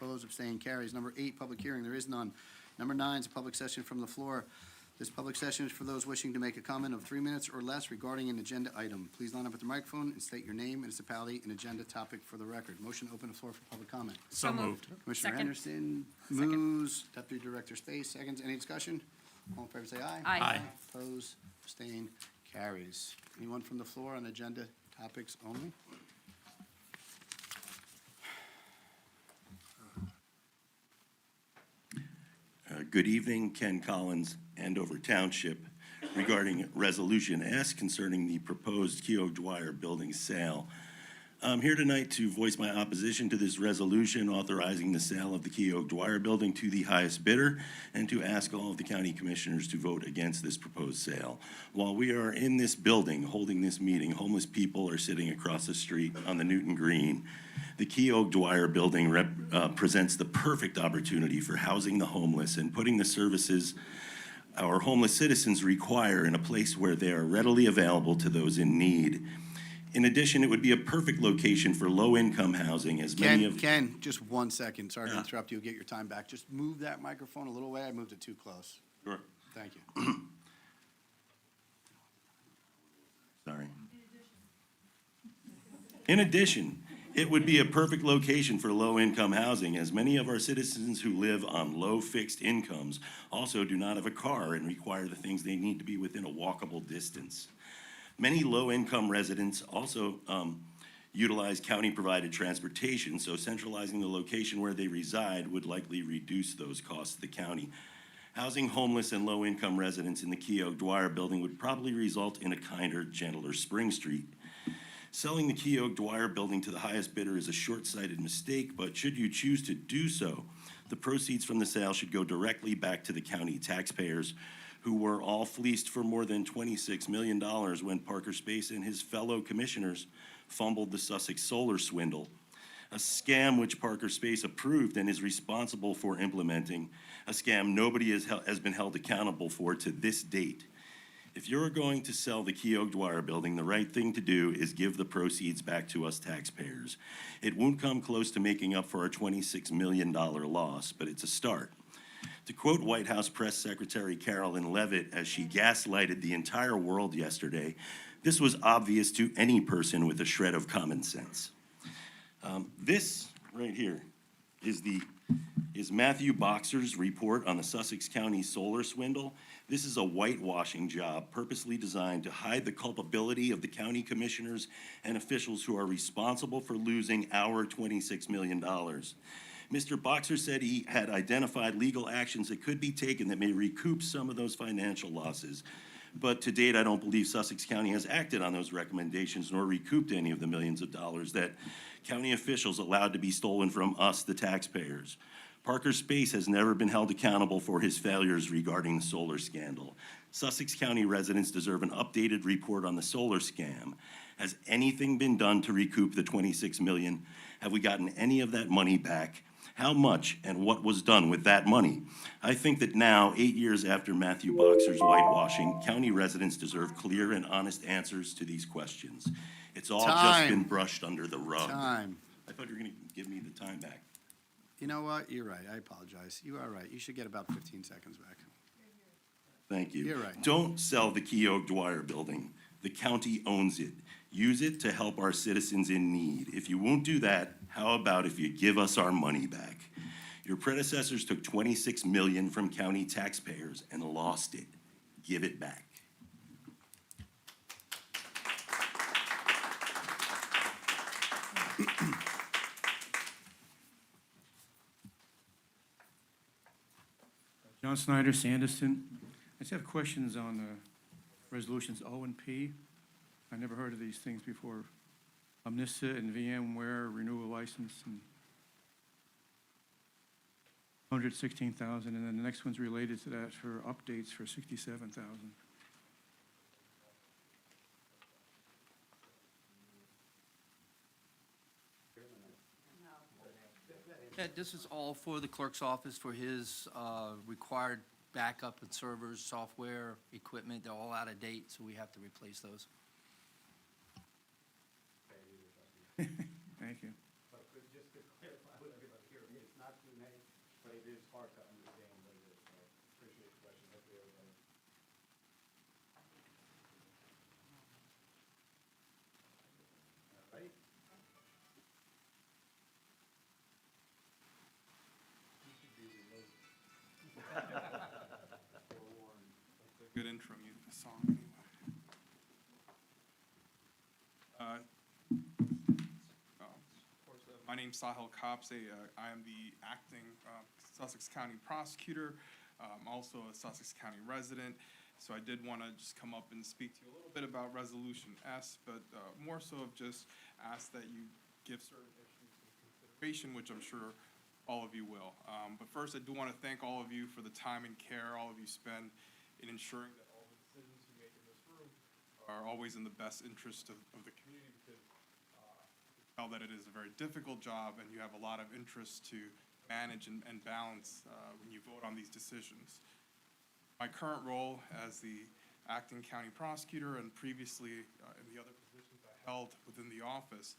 Opposed, abstained, carries. Number 8, public hearing, there is none. Number 9 is a public session from the floor. This public session is for those wishing to make a comment of 3 minutes or less regarding an agenda item. Please line up at the microphone and state your name, municipality, and agenda topic for the record. Motion to open the floor for public comment. So moved. Commissioner Second. Henderson moves. Deputy Director Space seconds. Any discussion? All in favor say aye. Aye. Opposed, abstained, carries. Anyone from the floor on agenda topics only? Good evening, Ken Collins, Andover Township, regarding Resolution S concerning the proposed Keogh Dwyer building sale. I'm here tonight to voice my opposition to this resolution authorizing the sale of the Keogh Dwyer building to the highest bidder and to ask all of the county commissioners to vote against this proposed sale. While we are in this building holding this meeting, homeless people are sitting across the street on the Newton Green. The Keogh Dwyer building presents the perfect opportunity for housing the homeless and putting the services our homeless citizens require in a place where they are readily available to those in need. In addition, it would be a perfect location for low-income housing, as many of... Ken, just 1 second. Sorry to Yeah. interrupt you. Get your time back. Just move that microphone a little way. I moved it too close. Sure. Thank you. Sorry. In addition, it would be a perfect location for low-income housing, as many of our citizens who live on low fixed incomes also do not have a car and require the things they need to be within a walkable distance. Many low-income residents also utilize county-provided transportation, so centralizing the location where they reside would likely reduce those costs to the county. Housing homeless and low-income residents in the Keogh Dwyer building would probably result in a kinder, gentler Spring Street. Selling the Keogh Dwyer building to the highest bidder is a short-sighted mistake, but should you choose to do so, the proceeds from the sale should go directly back to the county taxpayers, who were all fleeced for more than $26 million when Parker Space and his fellow commissioners fumbled the Sussex solar swindle, a scam which Parker Space approved and is responsible for implementing, a scam nobody has been held accountable for to this date. If you're going to sell the Keogh Dwyer building, the right thing to do is give the proceeds back to us taxpayers. It won't come close to making up for our $26 million loss, but it's a start. To quote White House Press Secretary Carolyn Leavitt as she gaslighted the entire world yesterday, this was obvious to any person with a shred of common sense. This right here is Matthew Boxer's report on the Sussex County solar swindle. This is a whitewashing job purposely designed to hide the culpability of the county commissioners and officials who are responsible for losing our $26 million. Mr. Boxer said he had identified legal actions that could be taken that may recoup some of those financial losses. But to date, I don't believe Sussex County has acted on those recommendations nor recouped any of the millions of dollars that county officials allowed to be stolen from us, the taxpayers. Parker Space has never been held accountable for his failures regarding the solar scandal. Sussex County residents deserve an updated report on the solar scam. Has anything been done to recoup the $26 million? Have we gotten any of that money back? How much and what was done with that money? I think that now, 8 years after Matthew Boxer's whitewashing, county residents deserve clear and honest answers to these questions. It's all just been brushed under the rug. Time. I thought you were gonna give me the time back. You know what? You're right. I apologize. You are right. You should get about 15 seconds back. Thank you. You're right. Don't sell the Keogh Dwyer building. The county owns it. Use it to help our citizens in need. If you won't do that, how about if you give us our money back? Your predecessors took $26 million from county taxpayers and lost it. Give it back. John Snyder, Sanderson. I just have questions on resolutions O and P. I never heard of these things before. Omnissa and VMware renewal license and 116,000, and then the next one's related to that for updates for 67,000. Yeah, this is all for the clerk's office for his required backup and servers, software, equipment. They're all out of date, so we have to replace those. Thank you. But just to clarify with everybody here, it's not hard to understand what it is, so appreciate the question. Hopefully everybody. All right. You should be remote. Forewarned. Good intro music song anyway. My name's Sahil Kopse. I am the acting Sussex County prosecutor. I'm also a Sussex County resident. So I did want to just come up and speak to you a little bit about Resolution S, but more so of just ask that you give certain issues some consideration, which I'm sure all of you will. But first, I do want to thank all of you for the time and care all of you spend in ensuring that all the decisions you make in this room are always in the best interest of the community, because tell that it is a very difficult job and you have a lot of interest to manage and balance when you vote on these decisions. My current role as the acting county prosecutor and previously in the other positions I held within the office,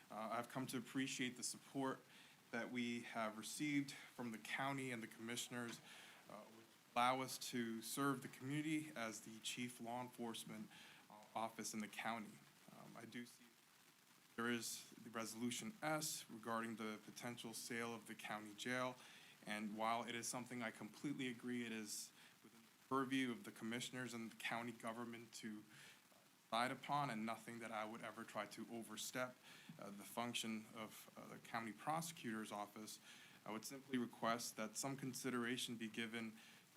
I've come to appreciate the support that we have received from the county and the commissioners, which allow us to serve the community as the chief law enforcement office in the county. I do see there is the Resolution S regarding the potential sale of the county jail, and while it is something I completely agree it is within the purview of the commissioners and the county government to decide upon, and nothing that I would ever try to overstep the function of the county prosecutor's office, I would simply request that some consideration be given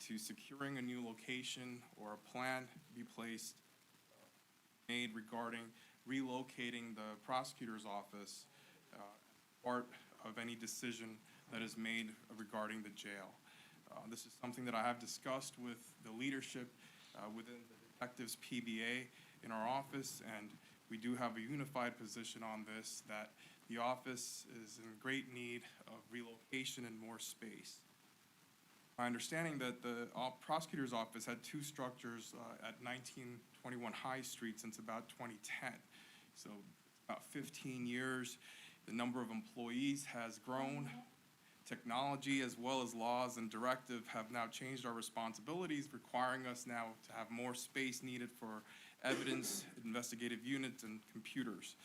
to securing a new location or a plan be placed, made regarding relocating the prosecutor's office part of any decision that is made regarding the jail. This is something that I have discussed with the leadership within the detectives PBA in our office, and we do have a unified position on this, that the office is in great need of relocation and more space. My understanding that the prosecutor's office had two structures at 1921 High Street since about 2010. So about 15 years, the number of employees has grown. Technology as well as laws and directive have now changed our responsibilities, requiring us now to have more space needed for evidence, investigative units, and computers.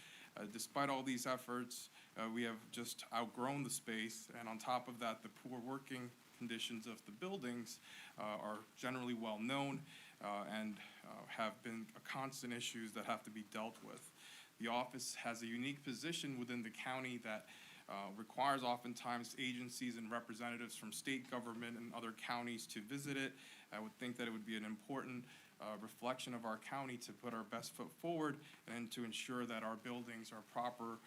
Despite all these efforts, we have just outgrown the space, and on top of that, the poor working conditions of the buildings are generally well known and have been constant issues that have to be dealt with. The office has a unique position within the county that requires oftentimes agencies and representatives from state government and other counties to visit it. I would think that it would be an important reflection of our county to put our best foot forward and to ensure that our buildings are proper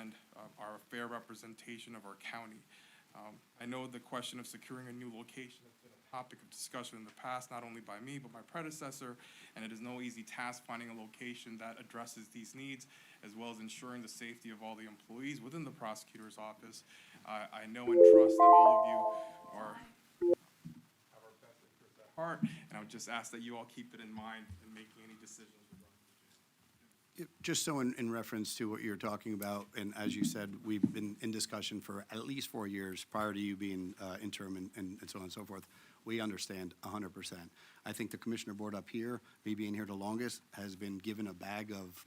and are a fair representation of our county. I know the question of securing a new location has been a topic of discussion in the past, not only by me, but my predecessor, and it is no easy task finding a location that addresses these needs, as well as ensuring the safety of all the employees within the prosecutor's office. I know and trust that all of you have our best interests at heart, and I would just ask that you all keep it in mind in making any decisions. Just so in reference to what you're talking about, and as you said, we've been in discussion for at least 4 years prior to you being interim and so on and so forth. We understand 100%. I think the commissioner board up here, me being here the longest, has been given a bag of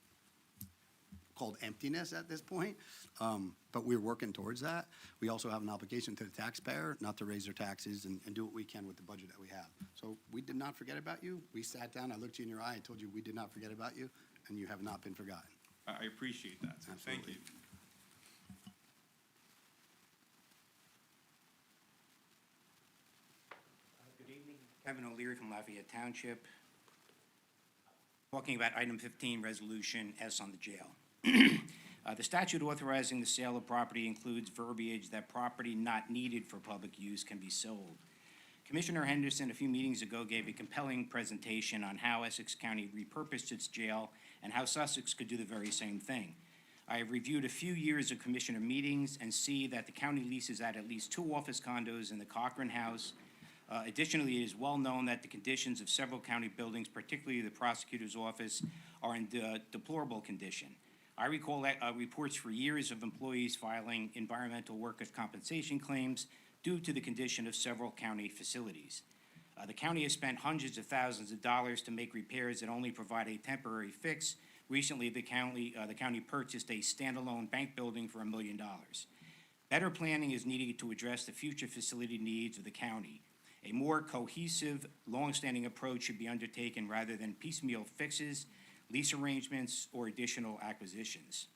called emptiness at this point, but we're working towards that. We also have an obligation to the taxpayer not to raise their taxes and do what we can with the budget that we have. So we did not forget about you. We sat down, I looked you in your eye, and told you we did not forget about you, and you have not been forgotten. I appreciate that, so thank you. Good evening, Kevin O'Leary from Lafayette Township. Talking about item 15, Resolution S on the jail. The statute authorizing the sale of property includes verbiage that property not needed for public use can be sold. Commissioner Henderson, a few meetings ago, gave a compelling presentation on how Essex County repurposed its jail and how Sussex could do the very same thing. I have reviewed a few years of commissioner meetings and see that the county leases out at least 2 office condos in the Cochran House. Additionally, it is well known that the conditions of several county buildings, particularly the prosecutor's office, are in deplorable condition. I recall reports for years of employees filing environmental workers' compensation claims due to the condition of several county facilities. The county has spent hundreds of thousands of dollars to make repairs that only provide a temporary fix. Recently, the county purchased a standalone bank building for $1 million. Better planning is needed to address the future facility needs of the county. A more cohesive, long-standing approach should be undertaken rather than piecemeal fixes, lease arrangements, or additional acquisitions.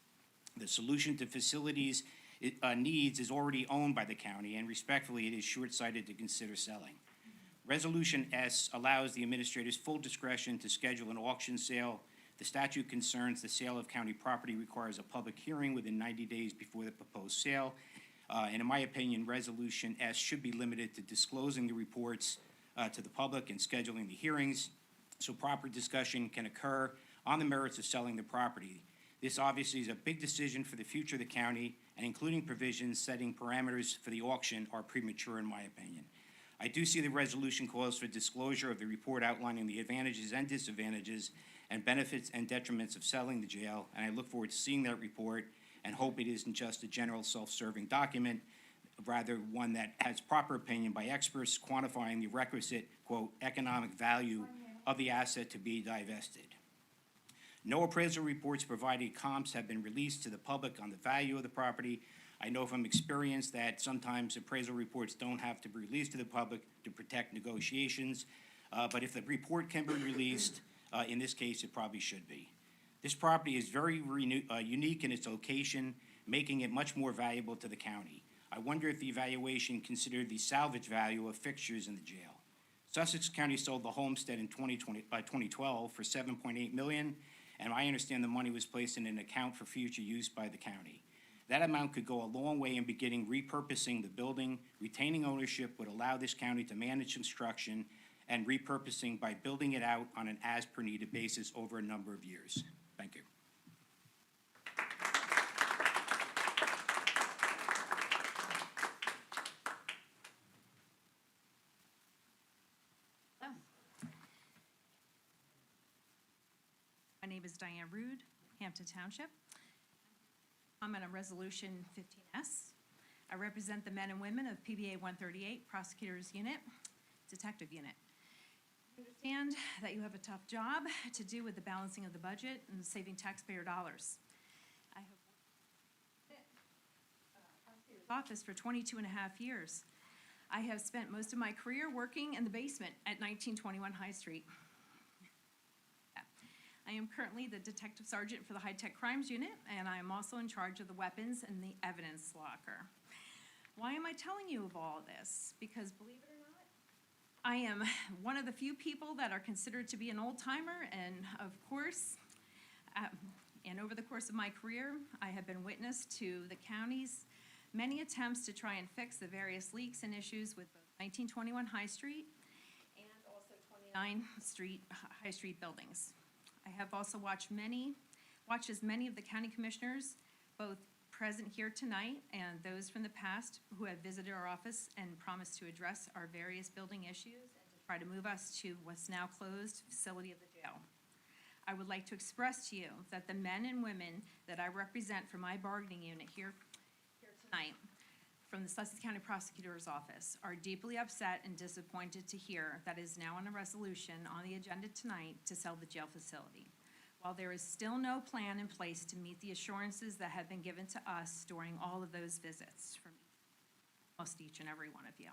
The solution to facilities needs is already owned by the county, and respectfully, it is short-sighted to consider selling. Resolution S allows the administrator's full discretion to schedule an auction sale. The statute concerns the sale of county property requires a public hearing within 90 days before the proposed sale. And in my opinion, Resolution S should be limited to disclosing the reports to the public and scheduling the hearings so proper discussion can occur on the merits of selling the property. This obviously is a big decision for the future of the county, and including provisions setting parameters for the auction are premature in my opinion. I do see the resolution calls for disclosure of the report outlining the advantages and disadvantages and benefits and detriments of selling the jail, and I look forward to seeing that report and hope it isn't just a general self-serving document, rather one that has proper opinion by experts quantifying the requisite, quote, economic value of the asset to be divested. No appraisal reports providing comps have been released to the public on the value of the property. I know from experience that sometimes appraisal reports don't have to be released to the public to protect negotiations, but if the report can be released, in this case, it probably should be. This property is very unique in its location, making it much more valuable to the county. I wonder if the evaluation considered the salvage value of fixtures in the jail. Sussex County sold the homestead in 2012 for $7.8 million, and I understand the money was placed in an account for future use by the county. That amount could go a long way in beginning repurposing the building. Retaining ownership would allow this county to manage construction and repurposing by building it out on an as-per-needed basis over a number of years. Thank you. My name is Diane Rude, Hampton Township. I'm on a Resolution 15S. I represent the men and women of PBA 138 Prosecutors Unit, Detective Unit. I understand that you have a tough job to do with the balancing of the budget and saving taxpayer dollars. I have worked in the prosecutor's office for 22 and a half years. I have spent most of my career working in the basement at 1921 High Street. I am currently the Detective Sergeant for the High-Tech Crimes Unit, and I am also in charge of the weapons and the evidence locker. Why am I telling you of all this? Because believe it or not, I am one of the few people that are considered to be an old-timer, and of course, and over the course of my career, I have been witness to the county's many attempts to try and fix the various leaks and issues with both 1921 High Street and also 29 High Street buildings. I have also watched as many of the county commissioners, both present here tonight and those from the past who have visited our office and promised to address our various building issues and to try to move us to what's now closed facility of the jail. I would like to express to you that the men and women that I represent for my bargaining unit here tonight from the Sussex County Prosecutor's Office are deeply upset and disappointed to hear that is now on a resolution on the agenda tonight to sell the jail facility. While there is still no plan in place to meet the assurances that have been given to us during all of those visits from almost each and every one of you.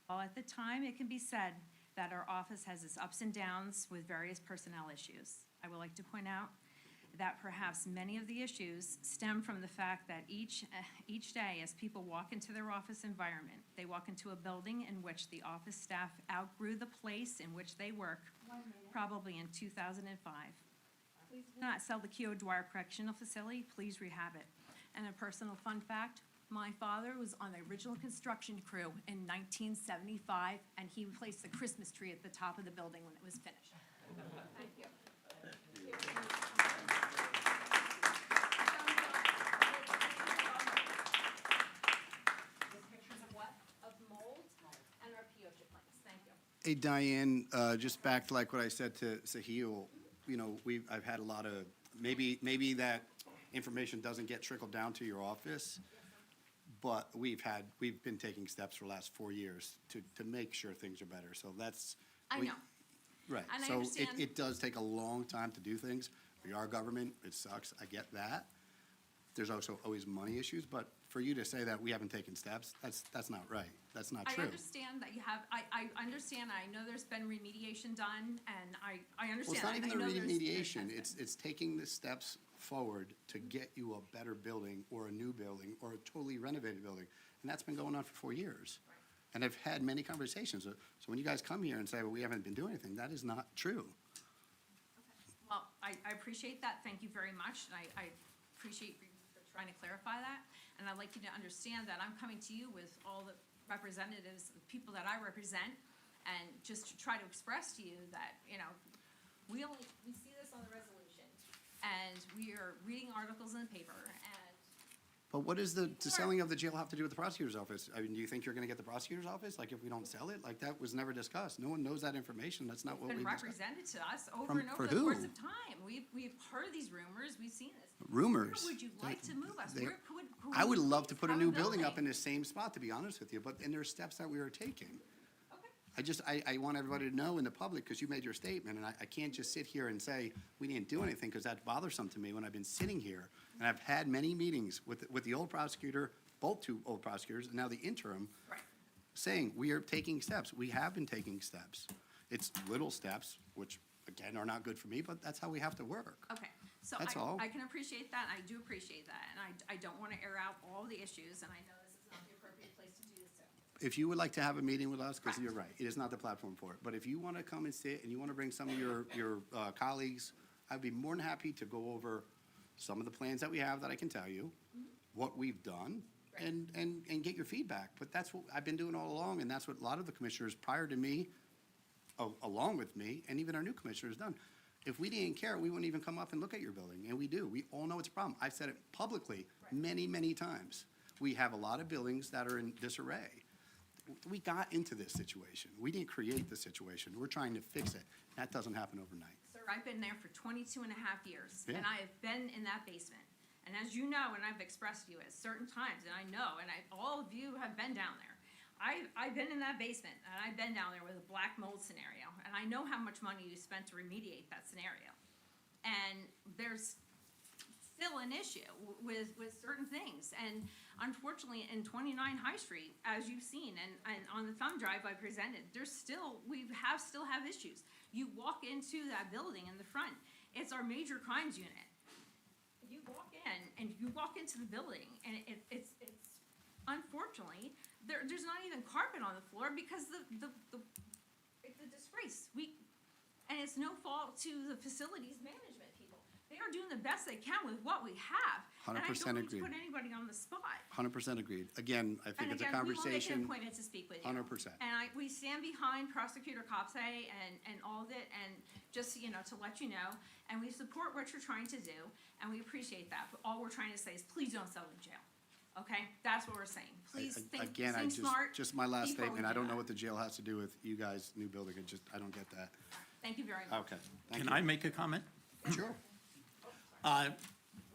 While at the time it can be said that our office has its ups and downs with various personnel issues, I would like to point out that perhaps many of the issues stem from the fact that each day as people walk into their office environment, they walk into a building in which the office staff outgrew the place in which they work, probably in 2005. Please do not sell the Keogh Dwyer Correctional Facility, please rehab it. And a personal fun fact, my father was on the original construction crew in 1975, and he placed the Christmas tree at the top of the building when it was finished. Thank you. Hey, Diane, just back to like what I said to Sahil, you know, I've had a lot of, maybe that information doesn't get trickled down to your office, But we've been taking steps for the last 4 years to make sure things are better, so that's. I we- know. Right, And I so understand. it does take a long time to do things. We are government, it sucks, I get that. There's also always money issues, but for you to say that we haven't taken steps, that's not right. That's not I true. understand that you have, I understand, I know there's been remediation done, and I understand. Well, it's not and even I the know there's remediation, steps. it's taking the steps forward to get you a better building, or a new building, or a totally renovated building. And that's been going on for 4 years. And I've had many conversations, so when you guys come here and say, well, we haven't been doing anything, that is not true. Well, I appreciate that, thank you very much, and I appreciate you for trying to clarify that. And I'd like you to understand that I'm coming to you with all the representatives, the people that I represent, and just to try to express to you that, we see this on the resolution, and we are reading articles in the paper, and But what does the selling of the jail have to do with the prosecutor's office? I mean, do you think you're gonna get the prosecutor's office, like, if we don't sell it? Like, that was never discussed. No one knows that information. That's not it's what been we discussed. represented to us over From- and for over the course who? of time. We've heard these rumors, we've seen this. Rumors. Where would you like to move us? They- Where could I would we love to please put a have new building up building? in the same spot, to be honest with you, and there's steps that we are taking. Okay. I want everybody to know in the public, because you made your statement, and I can't just sit here and say, we didn't do anything, because that's bothersome to me when I've been sitting here, and I've had many meetings with the old prosecutor, both two old prosecutors, and now the interim, Right. saying, we are taking steps. We have been taking steps. It's little steps, which, again, are not good for me, but that's how we have to work. Okay, so That's all. I can appreciate that, I do appreciate that, and I don't want to air out all the issues, and I know this is not the appropriate place to do so. If you would like to have a meeting with us, because you're right, it is not the platform for it, but if you want to come and sit and you want to bring some of your colleagues, I'd be more than happy to go over some of the plans that we have that I can tell you, what we've done, and get your feedback. But that's what I've been doing all along, and that's what a lot of the commissioners prior to me, along with me, and even our new commissioners done. If we didn't care, we wouldn't even come up and look at your building, and we do. We all know it's a problem. I've said it publicly many, many times. We have a lot of buildings that are in disarray. We got into this situation. We didn't create the situation. We're trying to fix it. That doesn't happen overnight. Sir, I've been there for 22 and a half years, Yeah. and I have been in that basement. And as you know, and I've expressed to you at certain times, and I know, and all of you have been down there. I've been in that basement, and I've been down there with a black mold scenario, and I know how much money you spent to remediate that scenario. And there's still an issue with certain things. And unfortunately, in 29 High Street, as you've seen, and on the thumb drive I presented, we still have issues. You walk into that building in the front, it's our major crimes unit. You walk in, and you walk into the building, and it's unfortunately, there's not even carpet on the floor because it's a disgrace. And it's no fault to the facilities management people. They are doing the best they can with what we have. 100% And I don't mean to agreed. put anybody on the spot. 100% agreed. Again, I think And it's a again, we will make an conversation. appointment to speak with you. 100%. And we stand behind Prosecutor Copse and all of it, and just, to let you know, and we support what you're trying to do, and we appreciate that, but all we're trying to say is, please don't sell the jail, okay? That's what we're saying. Please Again, think smart. just my last before we statement, I do don't know that. what the jail has to do with you guys' new building. I don't get that. Thank you very much. Okay, thank Can you. I make a comment? Sure.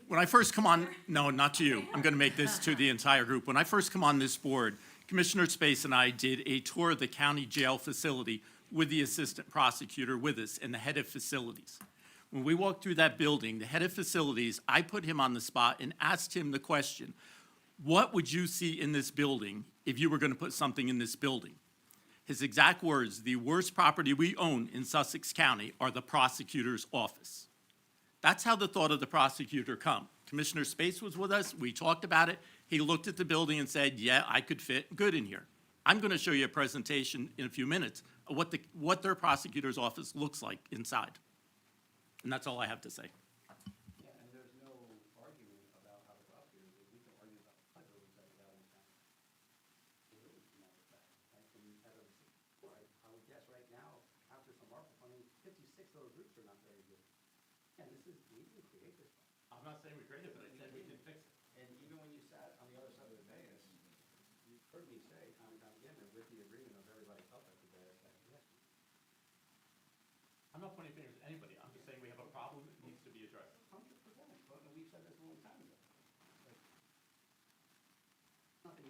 When I first come on, no, not to you. I'm going to make this to the entire group. When I first come on this board, Commissioner Space and I did a tour of the county jail facility with the assistant prosecutor with us and the head of facilities. When we walked through that building, the head of facilities, I put him on the spot and asked him the question, what would you see in this building if you were going to put something in this building? His exact words, the worst property we own in Sussex County are the prosecutor's office. That's how the thought of the prosecutor come. Commissioner Space was with us, we talked about it, he looked at the building and said, yeah, I could fit good in here. I'm gonna show you a presentation in a few minutes of what their prosecutor's office looks like inside. And that's all I have to say. Yeah, and there's no argument about how the prosecutor is. We can argue about the buildings that we have in town. The buildings, as a matter of fact, right? And as of, I would guess right now, after some ARPA funding, 56 of those roofs are not very good. And we didn't create this. I'm not saying we created it, but I said we can fix it. And even when you sat on the other side of the dais, you've heard me say time and time again that with the agreement of everybody up at the dais, that yes, I'm not pointing fingers at anybody, I'm just saying we have a problem that needs to be addressed. 100%, but we've said this a long time ago. Like, nothing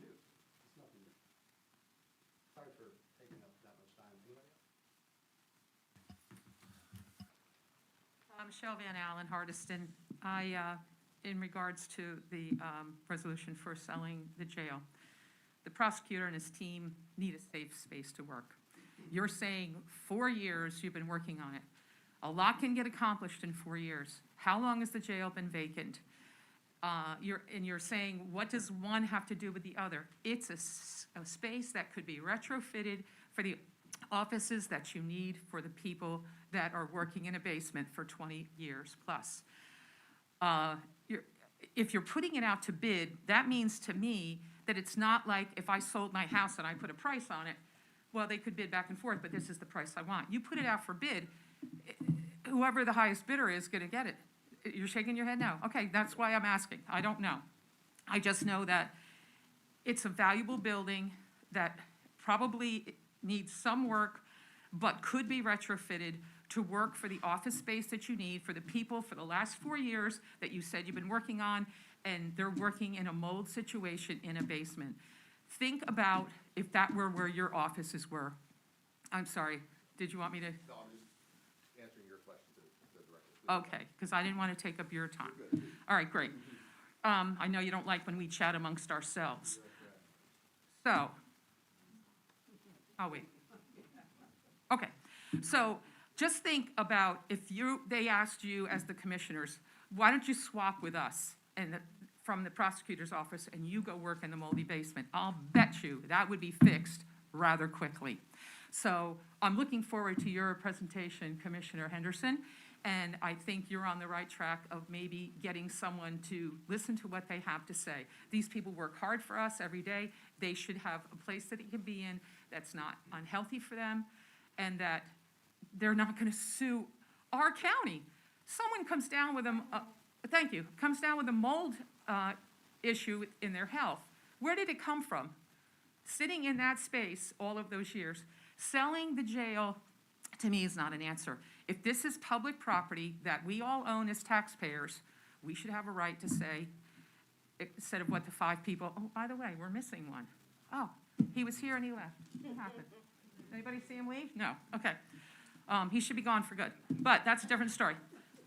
Michelle Van Allen, Hardiston. In regards to the resolution for selling the jail, the prosecutor and his team need a safe space to work. You're saying 4 years you've been working on it. A lot can get accomplished in 4 years. How long has the jail been vacant? You're saying, what does one have to do with the other? It's a space that could be retrofitted for the offices that you need for the people that are working in a basement for 20 years plus. If you're putting it out to bid, that means to me that it's not like if I sold my house and I put a price on it, well, they could bid back and forth, but this is the price I want. You put it out for bid, whoever the highest bidder is gonna get it. You're shaking your head no. Okay, that's why I'm asking. I don't know. I just know that it's a valuable building that probably needs some work, but could be retrofitted to work for the office space that you need for the people for the last 4 years that you said you've been working on, and they're working in a mold situation in a basement. Think about if that were where your offices were. I'm sorry, did you want me to? No, I'm just answering your question to the director. Okay, because I didn't want to take up your time. All right, great. I know you don't like when we chat amongst ourselves. So, oh, wait. Okay, so just think about if they asked you as the commissioners, why don't you swap with us from the prosecutor's office and you go work in the moldy basement? I'll bet you that would be fixed rather quickly. So I'm looking forward to your presentation, Commissioner Henderson, and I think you're on the right track of maybe getting someone to listen to what they have to say. These people work hard for us every day. They should have a place that they can be in that's not unhealthy for them, and that they're not going to sue our county. Someone comes down with comes down with a mold issue in their health. Where did it come from? Sitting in that space all of those years. Selling the jail, to me, is not an answer. If this is public property that we all own as taxpayers, we should have a right to say, instead of what the 5 people, oh, by the way, we're missing one. Oh, he was here and he left. What happened? Anybody see him leave? No, okay. He should be gone for good, but that's a different story.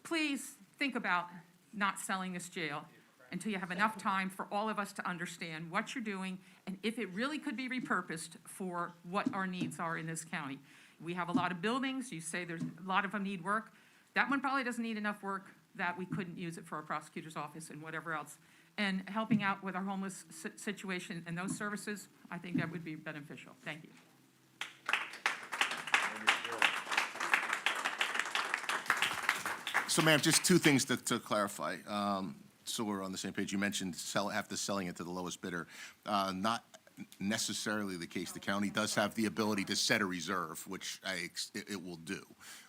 Please think about not selling this jail until you have enough time for all of us to understand what you're doing and if it really could be repurposed for what our needs are in this county. We have a lot of buildings. You say there's a lot of them need work. That one probably doesn't need enough work that we couldn't use it for our prosecutor's office and whatever else. And helping out with our homeless situation and those services, I think that would be beneficial. Thank you. So, ma'am, just 2 things to clarify, so we're on the same page. You mentioned after selling it to the lowest bidder. Not necessarily the case. The county does have the ability to set a reserve, which it will do,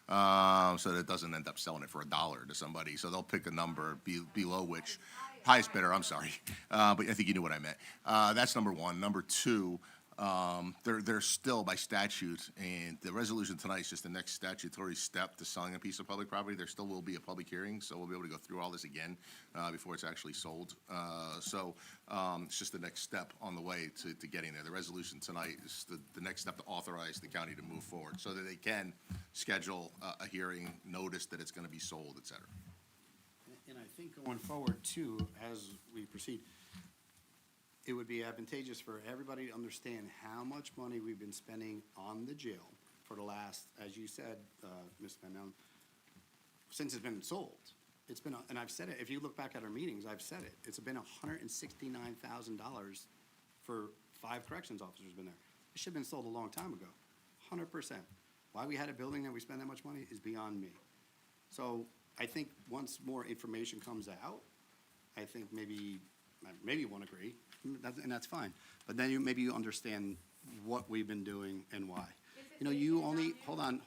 so that it doesn't end up selling it for $1 to somebody. So they'll pick a number below which, highest bidder, I'm sorry, but I think you knew what I meant. That's number 1. Number 2, they're still by statute, and the resolution tonight is just the next statutory step to selling a piece of public property. There still will be a public hearing, so we'll be able to go through all this again before it's actually sold. So it's just the next step on the way to getting there. The resolution tonight is the next step to authorize the county to move forward so that they can schedule a hearing, notice that it's going to be sold, et cetera. And I think going forward too, as we proceed, it would be advantageous for everybody to understand how much money we've been spending on the jail for the last, as you said, Ms. Van Allen, since it's been sold. It's been, and I've said it, if you look back at our meetings, I've said it. It's been $169,000 for 5 corrections officers been there. It should have been sold a long time ago, 100%. Why we had a building that we spend that much money is beyond me. So I think once more information comes out, I think maybe you won't agree, and that's fine. But then maybe you understand what we've been doing and why. You know, you only, hold on.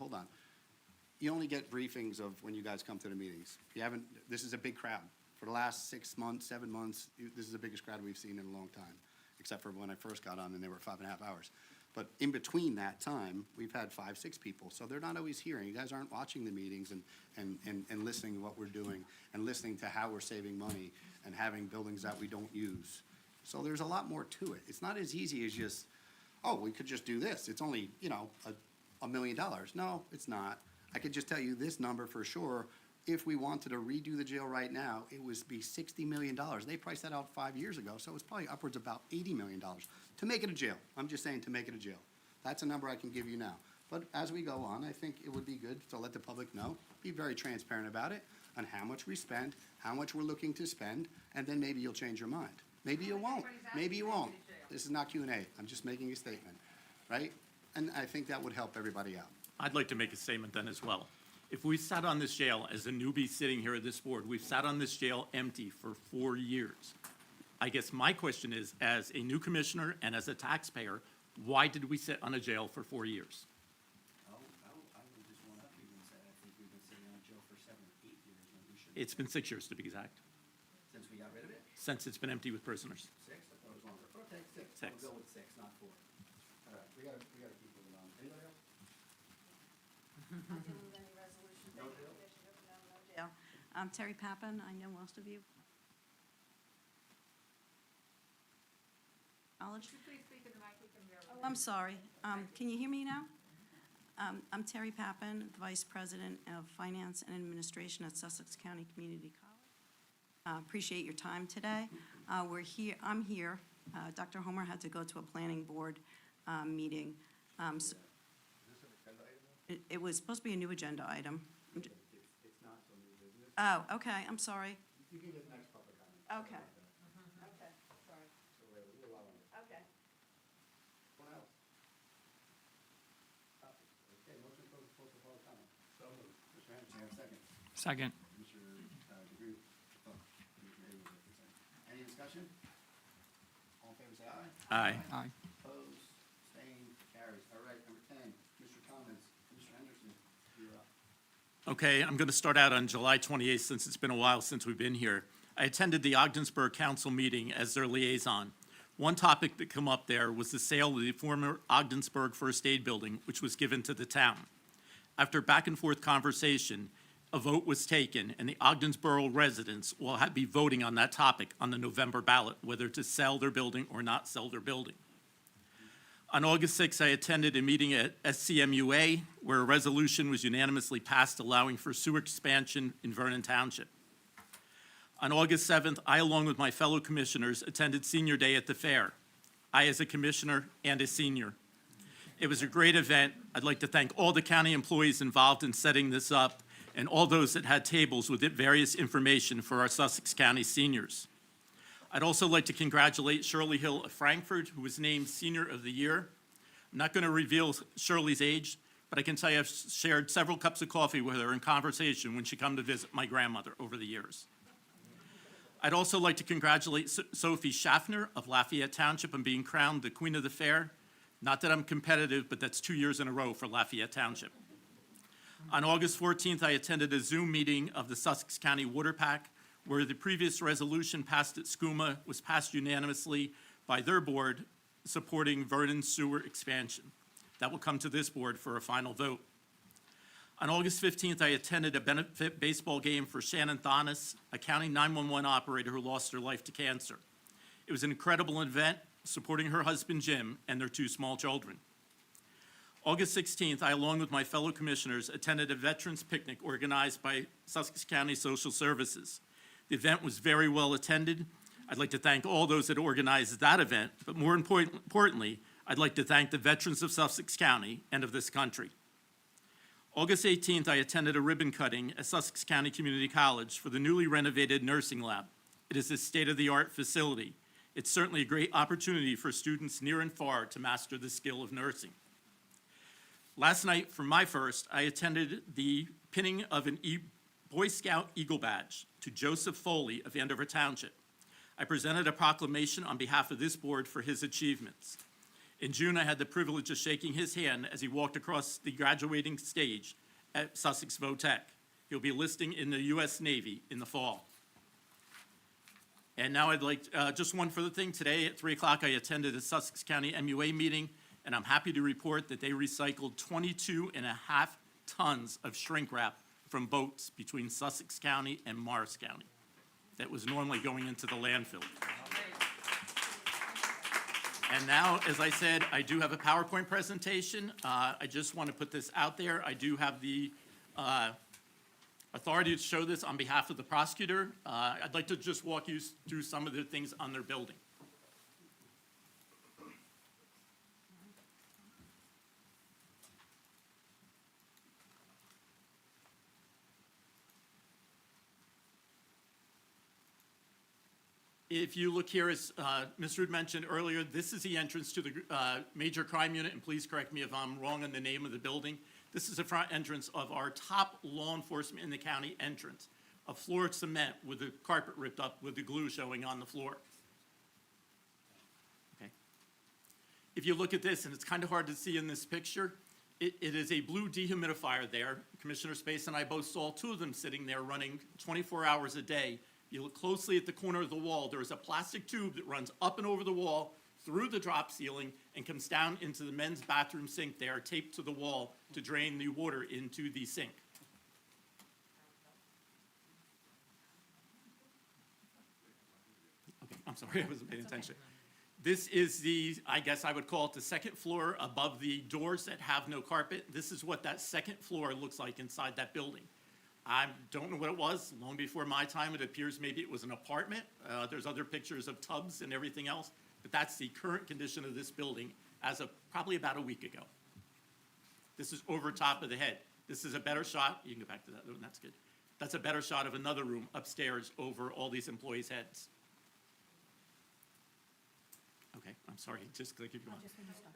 You only get briefings of when you guys come to the meetings. You haven't, this is a big crowd. For the last 6 months, 7 months, this is the biggest crowd we've seen in a long time, except for when I first got on and they were 5.5 hours. But in between that time, we've had 5, 6 people, so they're not always hearing. You guys aren't watching the meetings and listening to what we're doing and listening to how we're saving money and having buildings that we don't use. So there's a lot more to it. It's not as easy as just, oh, we could just do this. It's only, $1 million. No, it's not. I could just tell you this number for sure if we wanted to redo the jail right now, it would be $60 million. They priced that out 5 years ago, so it's probably upwards of about $80 million to make it a jail. I'm just saying to make it a jail. That's a number I can give you now. But as we go on, I think it would be good to let the public know, be very transparent about it, on how much we spend, how much we're looking to spend, and then maybe you'll change your mind. Maybe you won't, maybe you won't. This is not Q&A, I'm just making a statement, right? And I think that would help everybody out. I'd like to make a statement then as well. If we sat on this jail as a newbie sitting here at this board, we've sat on this jail empty for 4 years. I guess my question is, as a new commissioner and as a taxpayer, why did we sit on a jail for 4 years? I would just one up you and say, I think we've been sitting on jail for 7 or 8 years, and we should, It's been 6 years to be exact, since we got rid of it. since it's been empty with prisoners. 6, I thought it was longer. Okay, 6. Six. We'll go with 6, not 4. All right, we gotta keep moving on. Anybody else? Yeah. I'm Terry Pappen. I know most of you. Knowledge? Oh, I'm sorry. Can you hear me now? I'm Terry Pappen, the Vice President of Finance and Administration at Sussex County Community College. Appreciate your time today. I'm here. Dr. Homer had to go to a planning board meeting. So- It was supposed to be a new agenda item. It's not so new business. Oh, okay, I'm sorry. You can get next public comment. Okay. Okay, sorry. So we're a little while on it. Okay. What else? Okay, motion to close the public comment. So moved. Mr. Henderson, you have a second? Second. Commissioner DeGroot. Commissioner Hayward, that's the same. Any discussion? All in favor, say aye. Aye. Aye. Opposed, abstained, carries. All right, number 10, Mr. Comments. Mr. Henderson, you're up. Okay, I'm going to start out on July 28th, since it's been a while since we've been here. I attended the Ogdensburg Council meeting as their liaison. One topic that came up there was the sale of the former Ogdensburg First Aid Building, which was given to the town. After back and forth conversation, a vote was taken, and the Ogdensboro residents will be voting on that topic on the November ballot, whether to sell their building or not sell their building. On August 6th, I attended a meeting at SCMUA where a resolution was unanimously passed allowing for sewer expansion in Vernon Township. On August 7th, I, along with my fellow commissioners, attended Senior Day at the fair. I, as a commissioner and a senior. It was a great event. I'd like to thank all the county employees involved in setting this up and all those that had tables with various information for our Sussex County seniors. I'd also like to congratulate Shirley Hill of Frankfurt, who was named Senior of the Year. I'm not going to reveal Shirley's age, but I can tell you I've shared several cups of coffee with her in conversation when she come to visit my grandmother over the years. I'd also like to congratulate Sophie Schaffner of Lafayette Township on being crowned the Queen of the Fair. Not that I'm competitive, but that's 2 years in a row for Lafayette Township. On August 14th, I attended a Zoom meeting of the Sussex County Water PAC, where the previous resolution passed at SCUMA was passed unanimously by their board supporting Vernon sewer expansion. That will come to this board for a final vote. On August 15th, I attended a benefit baseball game for Shannon Thomas, a county 911 operator who lost her life to cancer. It was an incredible event supporting her husband Jim and their 2 small children. August 16th, I, along with my fellow commissioners, attended a veterans picnic organized by Sussex County Social Services. The event was very well attended. I'd like to thank all those that organized that event, but more importantly, I'd like to thank the veterans of Sussex County and of this country. August 18th, I attended a ribbon cutting at Sussex County Community College for the newly renovated nursing lab. It is a state-of-the-art facility. It's certainly a great opportunity for students near and far to master the skill of nursing. Last night, for my first, I attended the pinning of an Boy Scout Eagle Badge to Joseph Foley of Andover Township. I presented a proclamation on behalf of this board for his achievements. In June, I had the privilege of shaking his hand as he walked across the graduating stage at Sussex Votech. He'll be enlisting in the U.S. Navy in the fall. And now I'd like, just one further thing. Today at 3 o'clock, I attended a Sussex County MUA meeting, and I'm happy to report that they recycled 22.5 tons of shrink wrap from boats between Sussex County and Morris County that was normally going into the landfill. And now, as I said, I do have a PowerPoint presentation. I just want to put this out there. I do have the authority to show this on behalf of the prosecutor. I'd like to just walk you through some of the things on their building. If you look here, as Ms. Rood mentioned earlier, this is the entrance to the major crime unit, and please correct me if I'm wrong on the name of the building. This is the front entrance of our top law enforcement in the county entrance, a floor of cement with the carpet ripped up with the glue showing on the floor. Okay. If you look at this, and it's kind of hard to see in this picture, it is a blue dehumidifier there. Commissioner Space and I both saw two of them sitting there running 24 hours a day. You look closely at the corner of the wall, there is a plastic tube that runs up and over the wall, through the drop ceiling, and comes down into the men's bathroom sink there, taped to the wall to drain the water into the sink. Okay, I'm sorry, I wasn't paying attention. This is the, I guess I would call it the second floor above the doors that have no carpet. This is what that second floor looks like inside that building. I don't know what it was. Long before my time, it appears maybe it was an apartment. There's other pictures of tubs and everything else, but that's the current condition of this building as of probably about a week ago. This is over top of the head. This is a better shot. You can go back to that one. That's good. That's a better shot of another room upstairs over all these employees' heads. Okay, I'm sorry, just gonna keep going.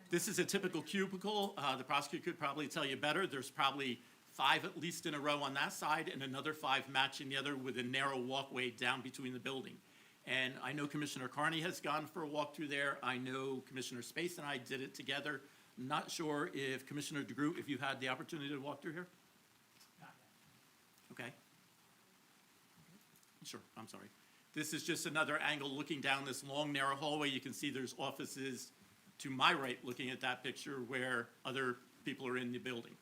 This is a typical cubicle. The prosecutor could probably tell you better. There's probably 5 at least in a row on that side, and another 5 matching the other with a narrow walkway down between the building. And I know Commissioner Carney has gone for a walk through there. I know Commissioner Space and I did it together. Not sure if Commissioner DeGroot, if you had the opportunity to walk through here? Okay. Sure, I'm sorry. This is just another angle looking down this long, narrow hallway. You can see there's offices to my right, looking at that picture, where other people are in the building.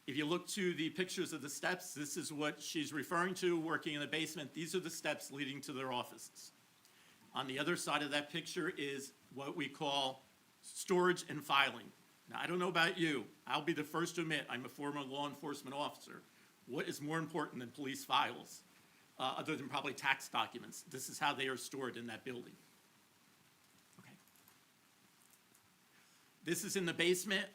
If you look to the pictures of the steps, this is what she's referring to, working in the basement. These are the steps leading to their offices. On the other side of that picture is what we call storage and filing. Now, I don't know about you. I'll be the first to admit I'm a former law enforcement officer. What is more important than police files, other than probably tax documents? This is how they are stored in that building. Okay. This is in the basement.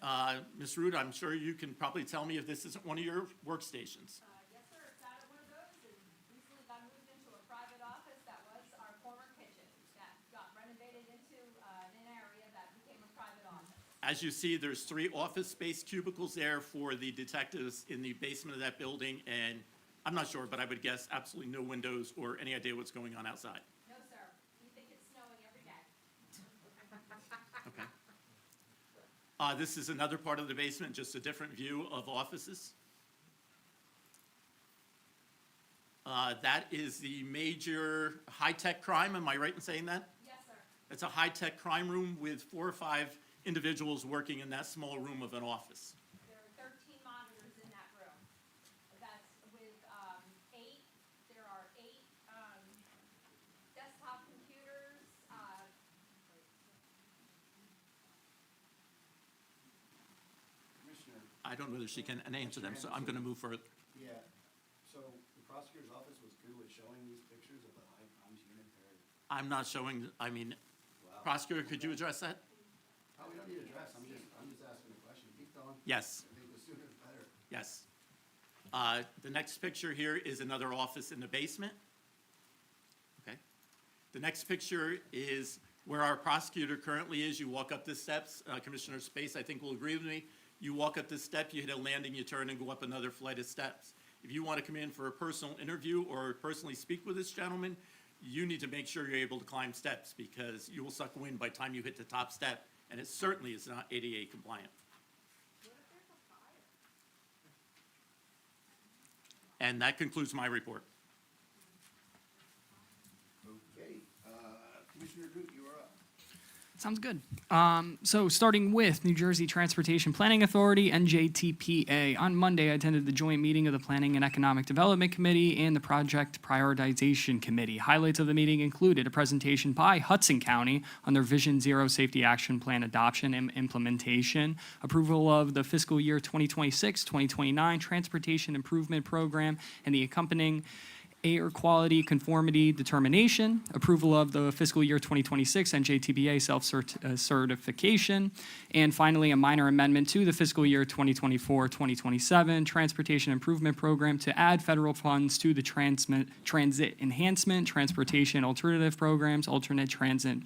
Ms. Rood, I'm sure you can probably tell me if this isn't one of your workstations. Yes, sir, it's out of one of those, and recently got moved into a private office that was our former kitchen, that got renovated into an area that became a private office. As you see, there's 3 office space cubicles there for the detectives in the basement of that building, and I'm not sure, but I would guess absolutely no windows or any idea what's going on outside. No, sir, we think it's snowing every day. Okay. This is another part of the basement, just a different view of offices. That is the major high-tech crime, am I right in saying that? Yes, sir. It's a high-tech crime room with 4 or 5 individuals working in that small room of an office. There are 13 monitors in that room. That's with 8, there are 8 desktop computers. Commissioner, I don't know whether she can answer them, so I'm going to move further. yeah, so the prosecutor's office was good with showing these pictures of the high crimes unit there? I'm not showing, I mean, Wow. prosecutor, could you address that? Oh, we don't need a dress, I'm just asking a question. Keep going. Yes. I think the sooner the better. Yes. The next picture here is another office in the basement. Okay. The next picture is where our prosecutor currently is. You walk up the steps. Commissioner Space, I think, will agree with me. You walk up this step, you hit a landing, you turn and go up another flight of steps. If you want to come in for a personal interview or personally speak with this gentleman, you need to make sure you're able to climb steps, because you will suck wind by the time you hit the top step, and it certainly is not ADA compliant. And that concludes my report. Okay, Commissioner Groot, you are up. Sounds good. So starting with New Jersey Transportation Planning Authority, NJTPA. On Monday, I attended the joint meeting of the Planning and Economic Development Committee and the Project Prioritization Committee. Highlights of the meeting included a presentation by Hudson County on their Vision Zero Safety Action Plan adoption and implementation, approval of the fiscal year 2026-2029 Transportation Improvement Program, and the accompanying air quality conformity determination, approval of the fiscal year 2026 NJTPA self-certification, and finally, a minor amendment to the fiscal year 2024-2027 Transportation Improvement Program to add federal funds to the Transit Enhancement, Transportation Alternative Programs, Alternate Transit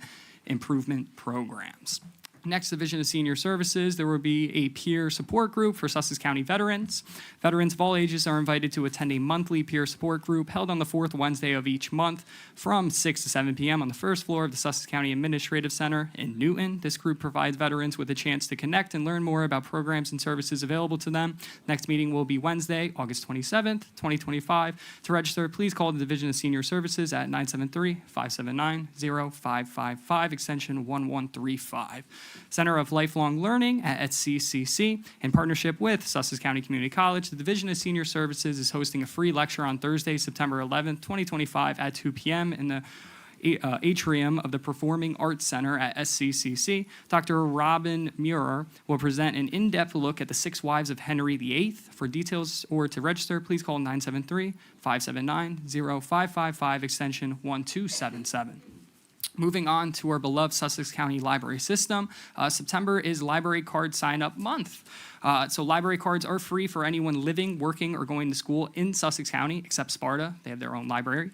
Improvement Programs. Next, Division of Senior Services, there will be a peer support group for Sussex County veterans. Veterans of all ages are invited to attend a monthly peer support group held on the fourth Wednesday of each month from 6 to 7 p.m. on the first floor of the Sussex County Administrative Center in Newton. This group provides veterans with a chance to connect and learn more about programs and services available to them. Next meeting will be Wednesday, August 27th, 2025. To register, please call the Division of Senior Services at 973-579-0555, extension 1135. Center of Lifelong Learning at SCCC. In partnership with Sussex County Community College, the Division of Senior Services is hosting a free lecture on Thursday, September 11th, 2025 at 2 p.m. in the atrium of the Performing Arts Center at SCCC. Dr. Robin Muir will present an in-depth look at the 6 wives of Henry VIII. For details or to register, please call 973-579-0555, extension 1277. Moving on to our beloved Sussex County Library System, September is Library Card Sign-Up Month. So library cards are free for anyone living, working, or going to school in Sussex County, except Sparta. They have their own library.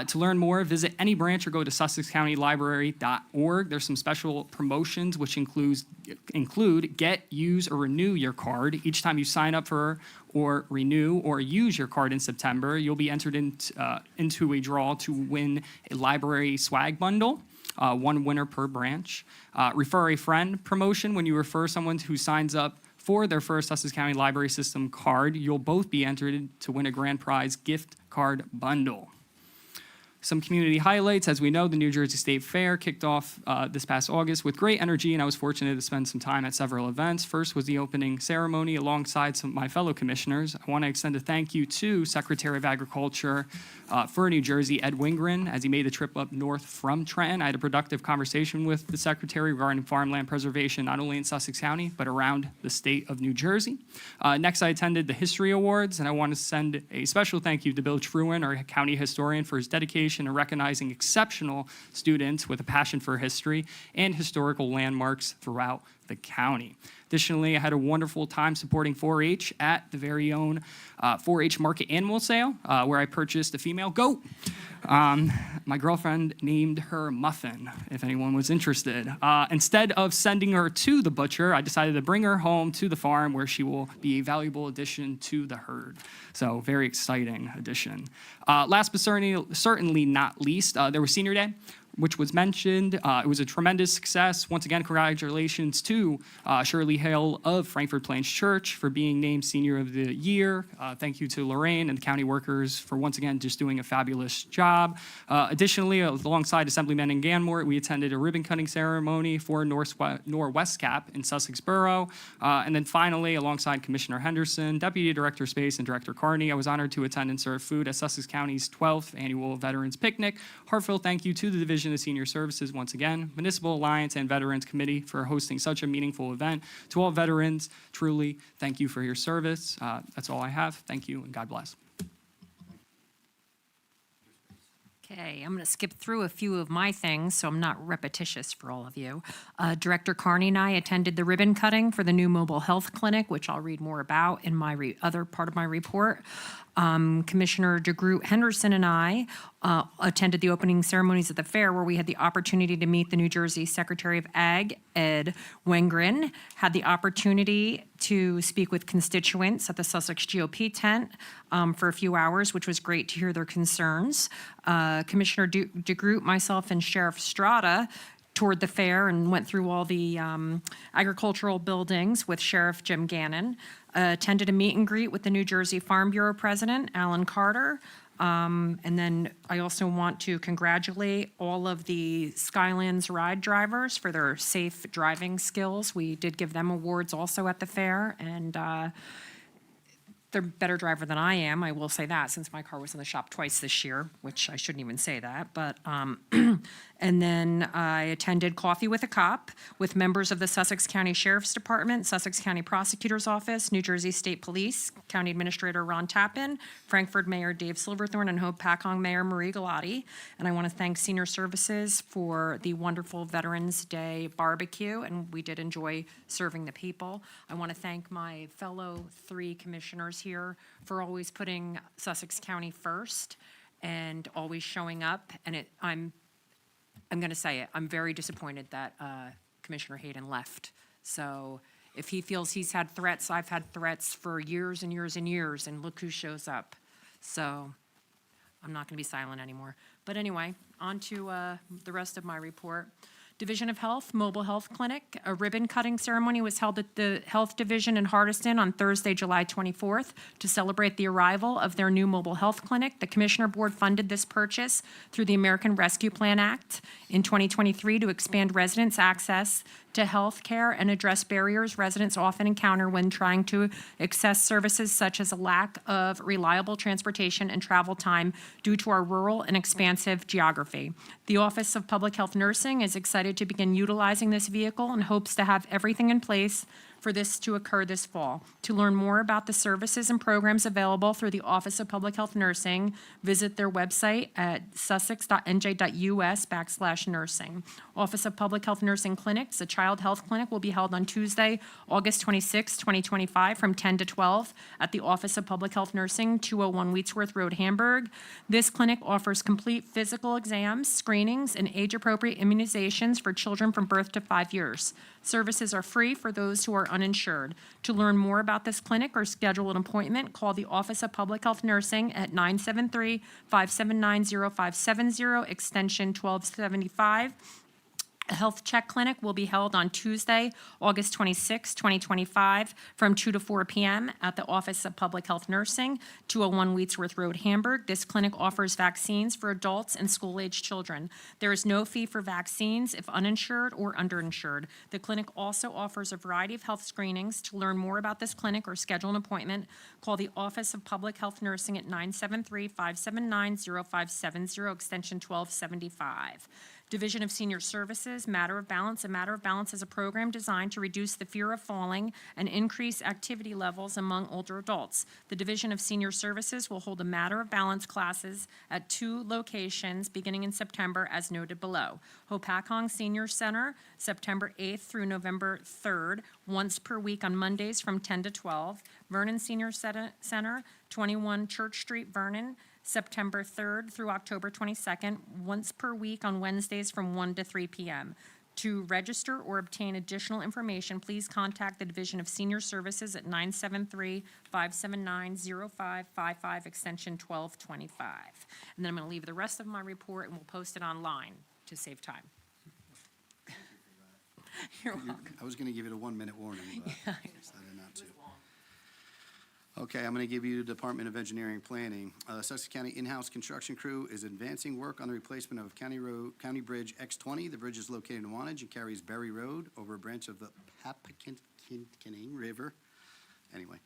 To learn more, visit any branch or go to sussexcountylibrary.org. There's some special promotions, which include get, use, or renew your card. Each time you sign up for or renew or use your card in September, you'll be entered into a draw to win a library swag bundle. One winner per branch. Refer a friend promotion. When you refer someone who signs up for their first Sussex County Library System card, you'll both be entered to win a grand prize gift card bundle. Some community highlights. As we know, the New Jersey State Fair kicked off this past August with great energy, and I was fortunate to spend some time at several events. First was the opening ceremony alongside some of my fellow commissioners. I want to extend a thank you to Secretary of Agriculture for New Jersey, Ed Wingren, as he made the trip up north from Trenton. I had a productive conversation with the Secretary regarding farmland preservation, not only in Sussex County, but around the state of New Jersey. Next, I attended the History Awards, and I want to send a special thank you to Bill Truen, our county historian, for his dedication and recognizing exceptional students with a passion for history and historical landmarks throughout the county. Additionally, I had a wonderful time supporting 4-H at the very own 4-H Market Animal Sale, where I purchased a female goat. My girlfriend named her Muffin, if anyone was interested. Instead of sending her to the butcher, I decided to bring her home to the farm where she will be a valuable addition to the herd. So very exciting addition. Last but certainly not least, there was Senior Day, which was mentioned. It was a tremendous success. Once again, congratulations to Shirley Hale of Frankfurt Plains Church for being named Senior of the Year. Thank you to Lorraine and the county workers for once again just doing a fabulous job. Additionally, alongside Assemblyman Ganmore, we attended a ribbon cutting ceremony for Norwest Cap in Sussex Borough. And then finally, alongside Commissioner Henderson, Deputy Director Space, and Director Carney, I was honored to attend and serve food at Sussex County's 12th Annual Veterans Picnic. Heartfelt thank you to the Division of Senior Services once again, Municipal Alliance and Veterans Committee for hosting such a meaningful event. To all veterans, truly, thank you for your service. That's all I have. Thank you, and God bless. Okay, I'm going to skip through a few of my things, so I'm not repetitious for all of you. Director Carney and I attended the ribbon cutting for the new mobile health clinic, which I'll read more about in my other part of my report. Commissioner DeGroot Henderson and I attended the opening ceremonies at the fair, where we had the opportunity to meet the New Jersey Secretary of Ag, Ed Wengren, had the opportunity to speak with constituents at the Sussex GOP tent for a few hours, which was great to hear their concerns. Commissioner DeGroot, myself, and Sheriff Strada toured the fair and went through all the agricultural buildings with Sheriff Jim Gannon. Attended a meet and greet with the New Jersey Farm Bureau President, Alan Carter. And then I also want to congratulate all of the Skylands ride drivers for their safe driving skills. We did give them awards also at the fair, and they're a better driver than I am, I will say that, since my car was in the shop twice this year, which I shouldn't even say that, but, and then I attended Coffee with a Cop with members of the Sussex County Sheriff's Department, Sussex County Prosecutor's Office, New Jersey State Police, County Administrator Ron Tappan, Frankfurt Mayor Dave Silverthorne, and Hope Paccong Mayor Marie Galati. And I want to thank Senior Services for the wonderful Veterans Day barbecue, and we did enjoy serving the people. I want to thank my fellow 3 commissioners here for always putting Sussex County first and always showing up. And I'm going to say it, I'm very disappointed that Commissioner Hayden left. So if he feels he's had threats, I've had threats for years and years and years, and look who shows up. So I'm not going to be silent anymore. But anyway, on to the rest of my report. Division of Health Mobile Health Clinic. A ribbon cutting ceremony was held at the Health Division in Hardiston on Thursday, July 24th to celebrate the arrival of their new mobile health clinic. The Commissioner Board funded this purchase through the American Rescue Plan Act in 2023 to expand residents' access to health care and address barriers residents often encounter when trying to access services such as a lack of reliable transportation and travel time due to our rural and expansive geography. The Office of Public Health Nursing is excited to begin utilizing this vehicle and hopes to have everything in place for this to occur this fall. To learn more about the services and programs available through the Office of Public Health Nursing, visit their website at sussex.nj.us/nursing. Office of Public Health Nursing Clinics, a child health clinic, will be held on Tuesday, August 26, 2025, from 10 to 12 at the Office of Public Health Nursing, 201 Wheatsworth Road, Hamburg. This clinic offers complete physical exams, screenings, and age-appropriate immunizations for children from birth to 5 years. Services are free for those who are uninsured. To learn more about this clinic or schedule an appointment, call the Office of Public Health Nursing at 973-579-0570, extension 1275. A health check clinic will be held on Tuesday, August 26, 2025, from 2 to 4 p.m. at the Office of Public Health Nursing, 201 Wheatsworth Road, Hamburg. This clinic offers vaccines for adults and school-aged children. There is no fee for vaccines if uninsured or underinsured. The clinic also offers a variety of health screenings. To learn more about this clinic or schedule an appointment, call the Office of Public Health Nursing at 973-579-0570, extension 1275. Division of Senior Services, Matter of Balance. A Matter of Balance is a program designed to reduce the fear of falling and increase activity levels among older adults. The Division of Senior Services will hold a Matter of Balance classes at 2 locations beginning in September, as noted below. Hopakong Senior Center, September 8th through November 3rd, once per week on Mondays from 10 to 12. Vernon Senior Center, 21 Church Street, Vernon, September 3rd through October 22nd, once per week on Wednesdays from 1 to 3 p.m. To register or obtain additional information, please contact the Division of Senior Services at 973-579-0555, extension 1225. And then I'm going to leave the rest of my report and we'll post it online to save time. You're welcome. I was going to give you a 1-minute warning, but I decided not to. Okay, I'm going to give you the Department of Engineering Planning. Sussex County in-house construction crew is advancing work on the replacement of County Bridge X20. The bridge is located in Wantage and carries Berry Road over a branch of the Papakinning River. Anyway,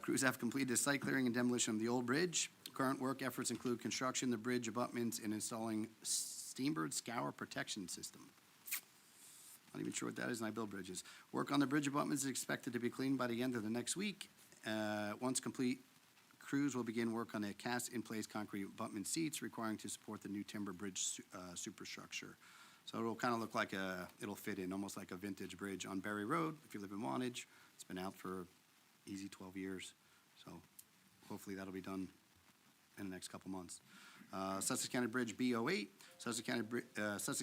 crews have completed the site clearing and demolition of the old bridge. Current work efforts include construction of the bridge abutments and installing steambird scour protection system. Not even sure what that is, and I build bridges. Work on the bridge abutments is expected to be cleaned by the end of the next week. Once complete, crews will begin work on the cast-in-place concrete abutment seats requiring to support the new timber bridge superstructure. So it'll kind of look like it'll fit in, almost like a vintage bridge on Berry Road. If you live in Wantage, it's been out for easy 12 years. So hopefully that'll be done in the next couple months. Sussex County Bridge B08. Sussex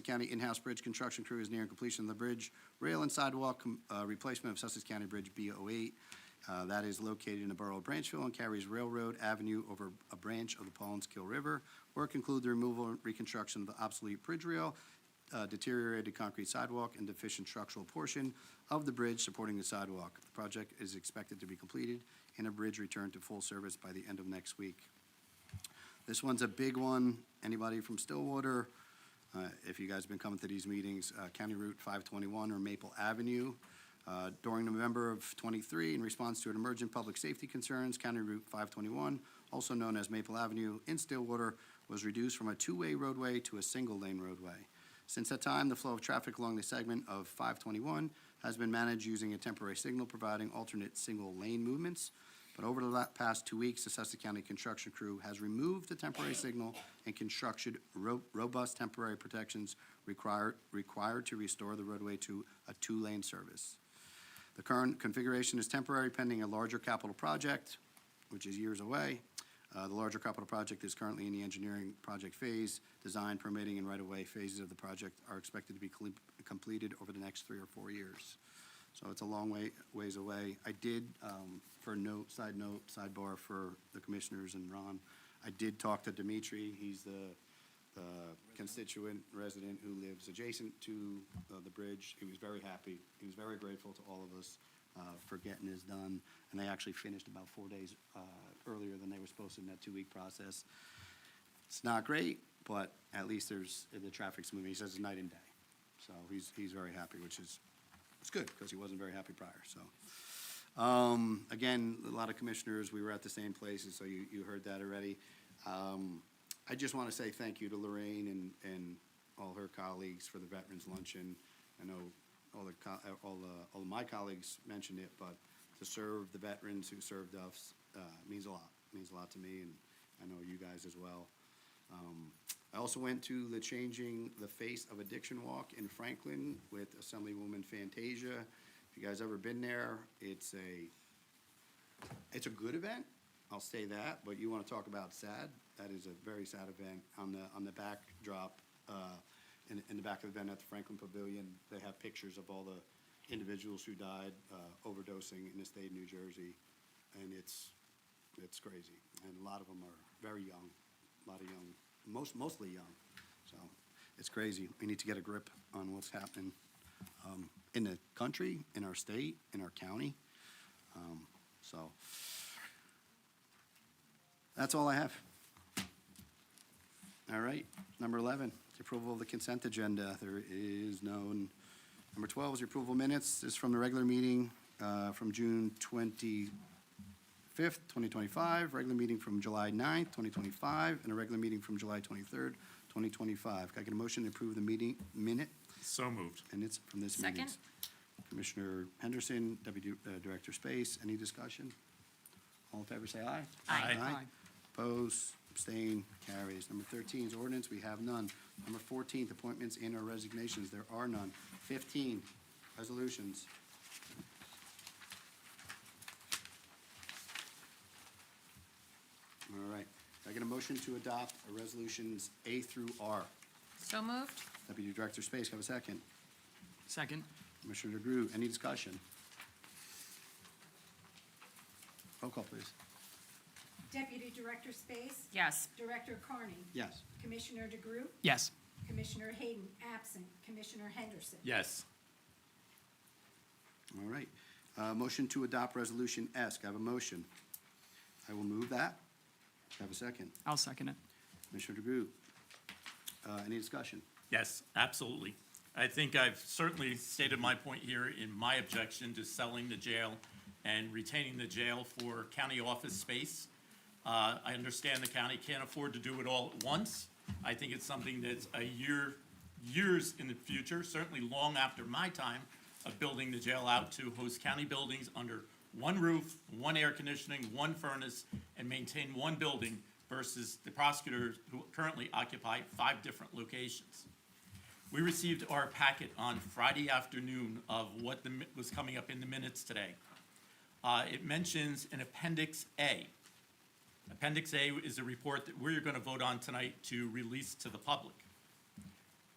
County in-house bridge construction crew is nearing completion of the bridge rail and sidewalk replacement of Sussex County Bridge B08. That is located in the borough of Branchville and carries Railroad Avenue over a branch of the Paulinskill River. Work include the removal and reconstruction of the obsolete bridge rail, deteriorated concrete sidewalk, and deficient structural portion of the bridge supporting the sidewalk. The project is expected to be completed and a bridge returned to full service by the end of next week. This one's a big one. Anybody from Stillwater, if you guys have been coming to these meetings, County Route 521 or Maple Avenue. During November of '23, in response to an emergent public safety concerns, County Route 521, also known as Maple Avenue in Stillwater, was reduced from a two-way roadway to a single-lane roadway. Since that time, the flow of traffic along the segment of 521 has been managed using a temporary signal providing alternate single-lane movements. But over the past 2 weeks, the Sussex County construction crew has removed the temporary signal and constructed robust temporary protections required to restore the roadway to a two-lane service. The current configuration is temporary pending a larger capital project, which is years away. The larger capital project is currently in the engineering project phase. Design, permitting, and right-of-way phases of the project are expected to be completed over the next 3 or 4 years. So it's a long ways away. I did, for sidebar for the commissioners and Ron, I did talk to Dimitri. He's the constituent resident who lives adjacent to the bridge. He was very happy. He was very grateful to all of us for getting this done. And they actually finished about 4 days earlier than they were supposed to in that 2-week process. It's not great, but at least the traffic's moving. He says it's night and day. So he's very happy, which is, it's good, because he wasn't very happy prior, so. Again, a lot of commissioners, we were at the same places, so you heard that already. I just want to say thank you to Lorraine and all her colleagues for the Veterans Luncheon. I know all of my colleagues mentioned it, but to serve the veterans who served us means a lot. Means a lot to me, and I know you guys as well. I also went to the Changing the Face of Addiction Walk in Franklin with Assemblywoman Fantasia. If you guys ever been there, it's a good event, I'll say that, but you want to talk about sad, that is a very sad event. On the backdrop, in the back of the event at the Franklin Pavilion, they have pictures of all the individuals who died overdosing in the state of New Jersey, and it's crazy. And a lot of them are very young, a lot of young, mostly young. So it's crazy. We need to get a grip on what's happening in the country, in our state, in our county. So that's all I have. All right, number 11, the approval of the consent agenda. There is none. Number 12 is the approval minutes. This is from the regular meeting from June 25th, 2025, regular meeting from July 9th, 2025, and a regular meeting from July 23rd, 2025. Can I get a motion to approve the meeting minute So moved. minutes from this meeting? Second. Commissioner Henderson, Deputy Director Space, any discussion? All in favor, say aye. Aye. Aye. Oppose, abstain, carries. Number 13 is ordinance, we have none. Number 14, appointments and/or resignations, there are none. 15, resolutions. All right, can I get a motion to adopt resolutions A through R? So moved. Deputy Director Space, have a second. Second. Commissioner DeGroot, any discussion? Roll call, please. Deputy Director Space? Yes. Director Carney? Yes. Commissioner DeGroot? Yes. Commissioner Hayden, absent. Commissioner Henderson? Yes. All right. Motion to adopt Resolution S. Can I have a motion? I will move that. Can I have a second? I'll second it. Commissioner DeGroot, any discussion? Yes, absolutely. I think I've certainly stated my point here in my objection to selling the jail and retaining the jail for county office space. I understand the county can't afford to do it all at once. I think it's something that's years in the future, certainly long after my time of building the jail out to host county buildings under one roof, one air conditioning, one furnace, and maintain one building versus the prosecutors who currently occupy 5 different locations. We received our packet on Friday afternoon of what was coming up in the minutes today. It mentions an Appendix A. Appendix A is a report that we're going to vote on tonight to release to the public.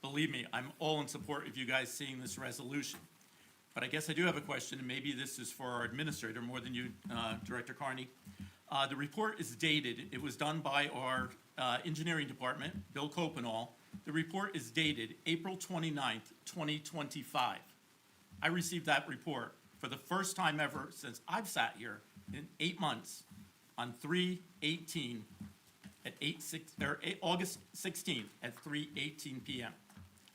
Believe me, I'm all in support of you guys seeing this resolution. But I guess I do have a question, and maybe this is for our administrator more than you, Director Carney. The report is dated. It was done by our engineering department, Bill Copenall. The report is dated April 29th, 2025. I received that report for the first time ever since I've sat here in 8 months on 3/18/2025. at August 16th at 3:18 PM.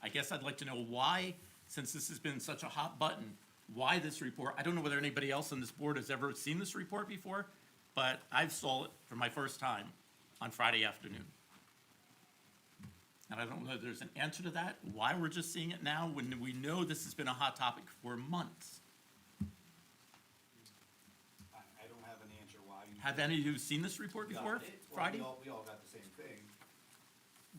I guess I'd like to know why, since this has been such a hot button, why this report. I don't know whether anybody else on this board has ever seen this report before, but I saw it for my first time on Friday afternoon. And I don't know if there's an answer to that, why we're just seeing it now when we know this has been a hot topic for months. I don't have an answer why you. Have any of you seen this report got before, it. Well, Friday? We all got the same thing.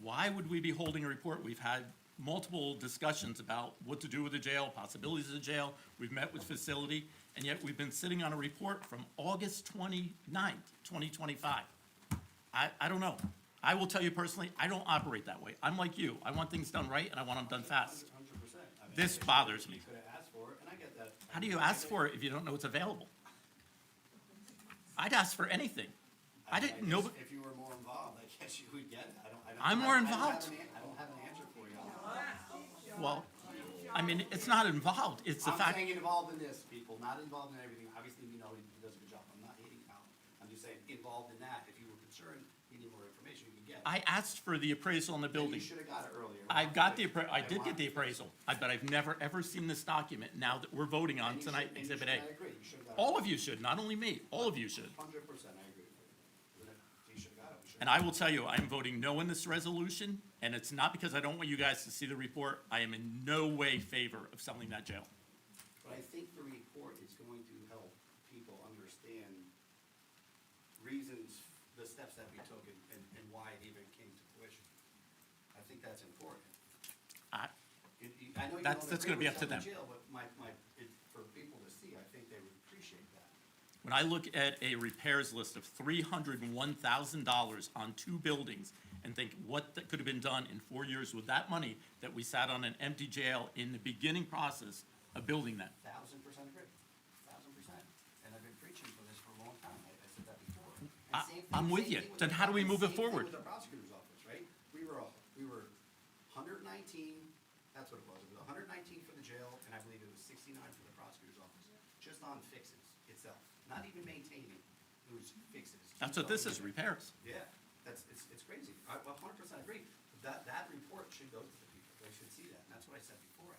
Why would we be holding a report? We've had multiple discussions about what to do with the jail, possibilities of the jail. We've met with facility, and yet we've been sitting on a report from August 29th, 2025. I don't know. I will tell you personally, I don't operate that way. I'm like you. I want things done right, and I want them done fast. 100%. This bothers me. You could have asked for it, and I get that. How do you ask for it if you don't know it's available? I'd ask for anything. I didn't know. If you were more involved, I guess you would get it. I'm more involved. I don't have an answer for you. Well, I mean, it's not involved. It's the I'm fact. saying involved in this, people, not involved in everything. Obviously, we know he does a good job. I'm not hating Colin. I'm just saying involved in that. If you were concerned, you need more information, you can get it. I asked for the appraisal on the And building. you should have got it earlier. I got I did get the appraisal, but I've never, ever seen this document now that we're voting on tonight, Exhibit A. I agree. You should have got it. All of you should, not only me, all of you should. 100%, I agree with you. You should have got it. We should And I will tell you, I'm voting no in this resolution, and it's not because I don't want you guys to see the report. I am in no way favor of selling that jail. But I think the report is going to help people understand reasons, the steps that we took and why it even came to fruition. I think that's important. I- I know you That's don't gonna agree be with up to selling them. jail, but for people to see, I think they would appreciate that. When I look at a repairs list of $301,000 on 2 buildings and think what that could have been done in 4 years with that money that we sat on an empty jail in the beginning process of building that. 1,000% agree, 1,000%. And I've been preaching for this for a long time. I said that before. And same thing- I'm with same you. thing with Then the- how do we move it same thing forward? with the prosecutor's office, right? We were 119, that's what it was. It was 119 for the jail, and I believe it was 69 for the prosecutor's office, just on fixes itself, not even maintaining, it was fixes. That's what this is, repairs. Yeah, it's crazy. I 100% agree. That report should go to the people. They should see that, and that's what I said before.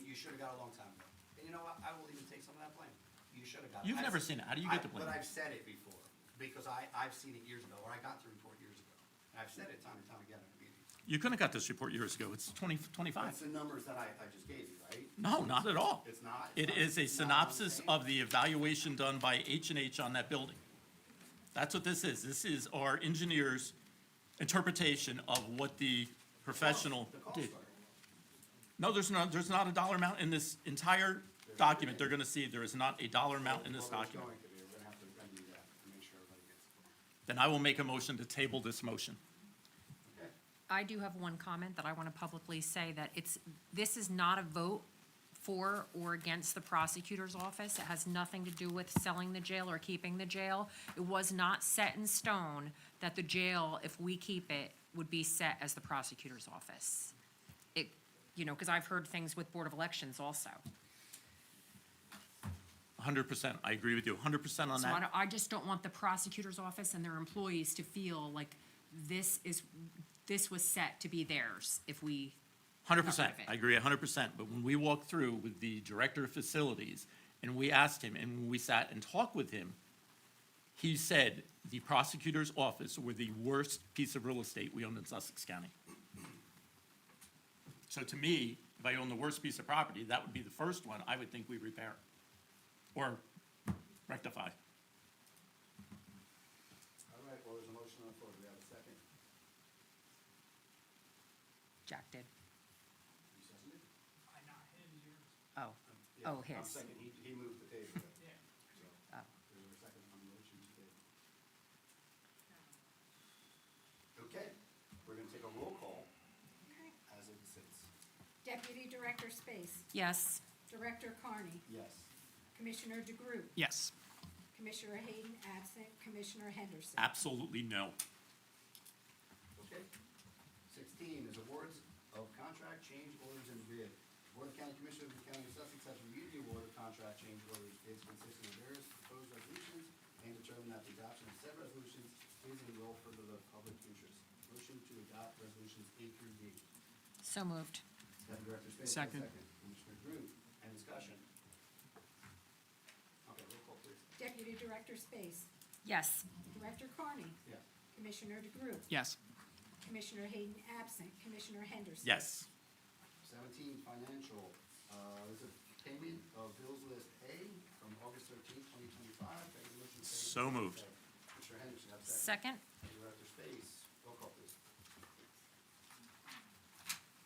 You should have got it a long time ago. And you know what? I will even take some of that blame. You should have got it. You've never seen it. How do you get the blame? But I've said it before, because I've seen it years ago, or I got the report years ago. And I've said it time and time again in meetings. You couldn't have got this report years ago. It's 2025. That's the numbers that I just gave you, right? No, not at all. It's not? It is a synopsis of the evaluation done by H&H on that building. That's what this is. This is our engineer's interpretation of what the professional The cost did. are. No, there's not a dollar amount in this entire document. They're gonna see there is not a dollar amount in this Well, there's document. going to be. We're going to have to remedy that to make sure everybody gets it. Then I will make a motion to table this motion. Okay? I do have one comment that I want to publicly say, that this is not a vote for or against the prosecutor's office. It has nothing to do with selling the jail or keeping the jail. It was not set in stone that the jail, if we keep it, would be set as the prosecutor's office. Because I've heard things with Board of Elections also. 100%, I agree with you, 100% on So that. I just don't want the prosecutor's office and their employees to feel like this was set to be theirs if we. 100%, of it. I agree 100%, but when we walked through with the director of facilities, and we asked him, and when we sat and talked with him, he said the prosecutor's office were the worst piece of real estate we owned in Sussex County. So to me, if I own the worst piece of property, that would be the first one I would think we repair or rectify. All right, well, there's a motion on the floor. Do we have a second? Jack did. You seconded? Oh, Yeah, Oh, I'm his. second. He moved the table. Yeah. So, Oh. there's a second on the motion to table. Okay, we're gonna take a roll call as it sits. Deputy Director Space, yes. Director Carney, Yes. Commissioner DeGroot, Yes. Commissioner Hayden absent, Commissioner Henderson. Absolutely no. Okay. 16 is awards of contract change orders and bid. Board of County Commissioners of the County of Sussex has reviewed the award of contract change orders bids consisting of various proposed resolutions and determined that the adoption of said resolutions is in the all for the public interest. Motion to adopt resolutions A through D. So moved. Deputy Director Space. Second. Commissioner Drew, any discussion? Okay, roll call, please. Deputy Director Space. Yes. Director Carney. Yes. Commissioner DeGroot. Yes. Commissioner Hayden absent. Commissioner Henderson. Yes. 17, financial, is a payment of bills list A from August 13th, 2025. Can I get a motion to pay? So moved. Commissioner Henderson, have a second. Second? Director Space, roll call, please.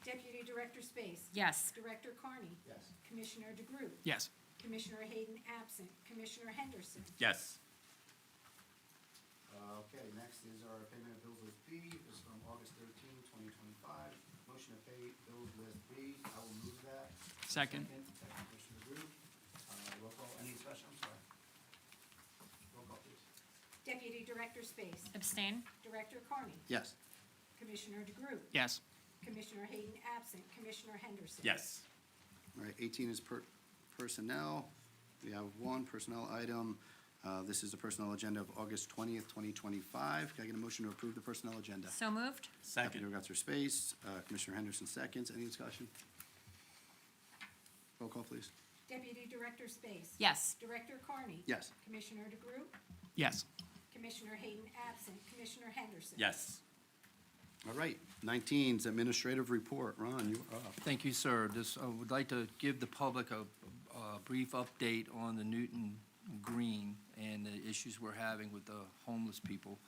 Deputy Director Space. Yes. Director Carney. Yes. Commissioner DeGroot. Yes. Commissioner Hayden absent. Commissioner Henderson. Yes. Okay, next is our payment of bills list B. This is from August 13th, 2025. Motion to pay bills list B. I will move that. Second. Second, Commissioner Drew. Roll call, any discussion? I'm sorry. Roll call, please. Deputy Director Space. Abstain? Director Carney. Yes. Commissioner DeGroot. Yes. Commissioner Hayden absent. Commissioner Henderson. Yes. All right, 18 is personnel. We have one personnel item. This is the personnel agenda of August 20th, 2025. Can I get a motion to approve the personnel agenda? So moved? Deputy Second. Director Space, Commissioner Henderson seconds. Any discussion? Roll call, please. Deputy Director Space. Yes. Director Carney. Yes. Commissioner DeGroot. Yes. Commissioner Hayden absent. Commissioner Henderson. Yes. All right, 19 is administrative report. Ron, you are up. Thank you, sir. I would like to give the public a brief update on the Newton Green and the issues we're having with the homeless people.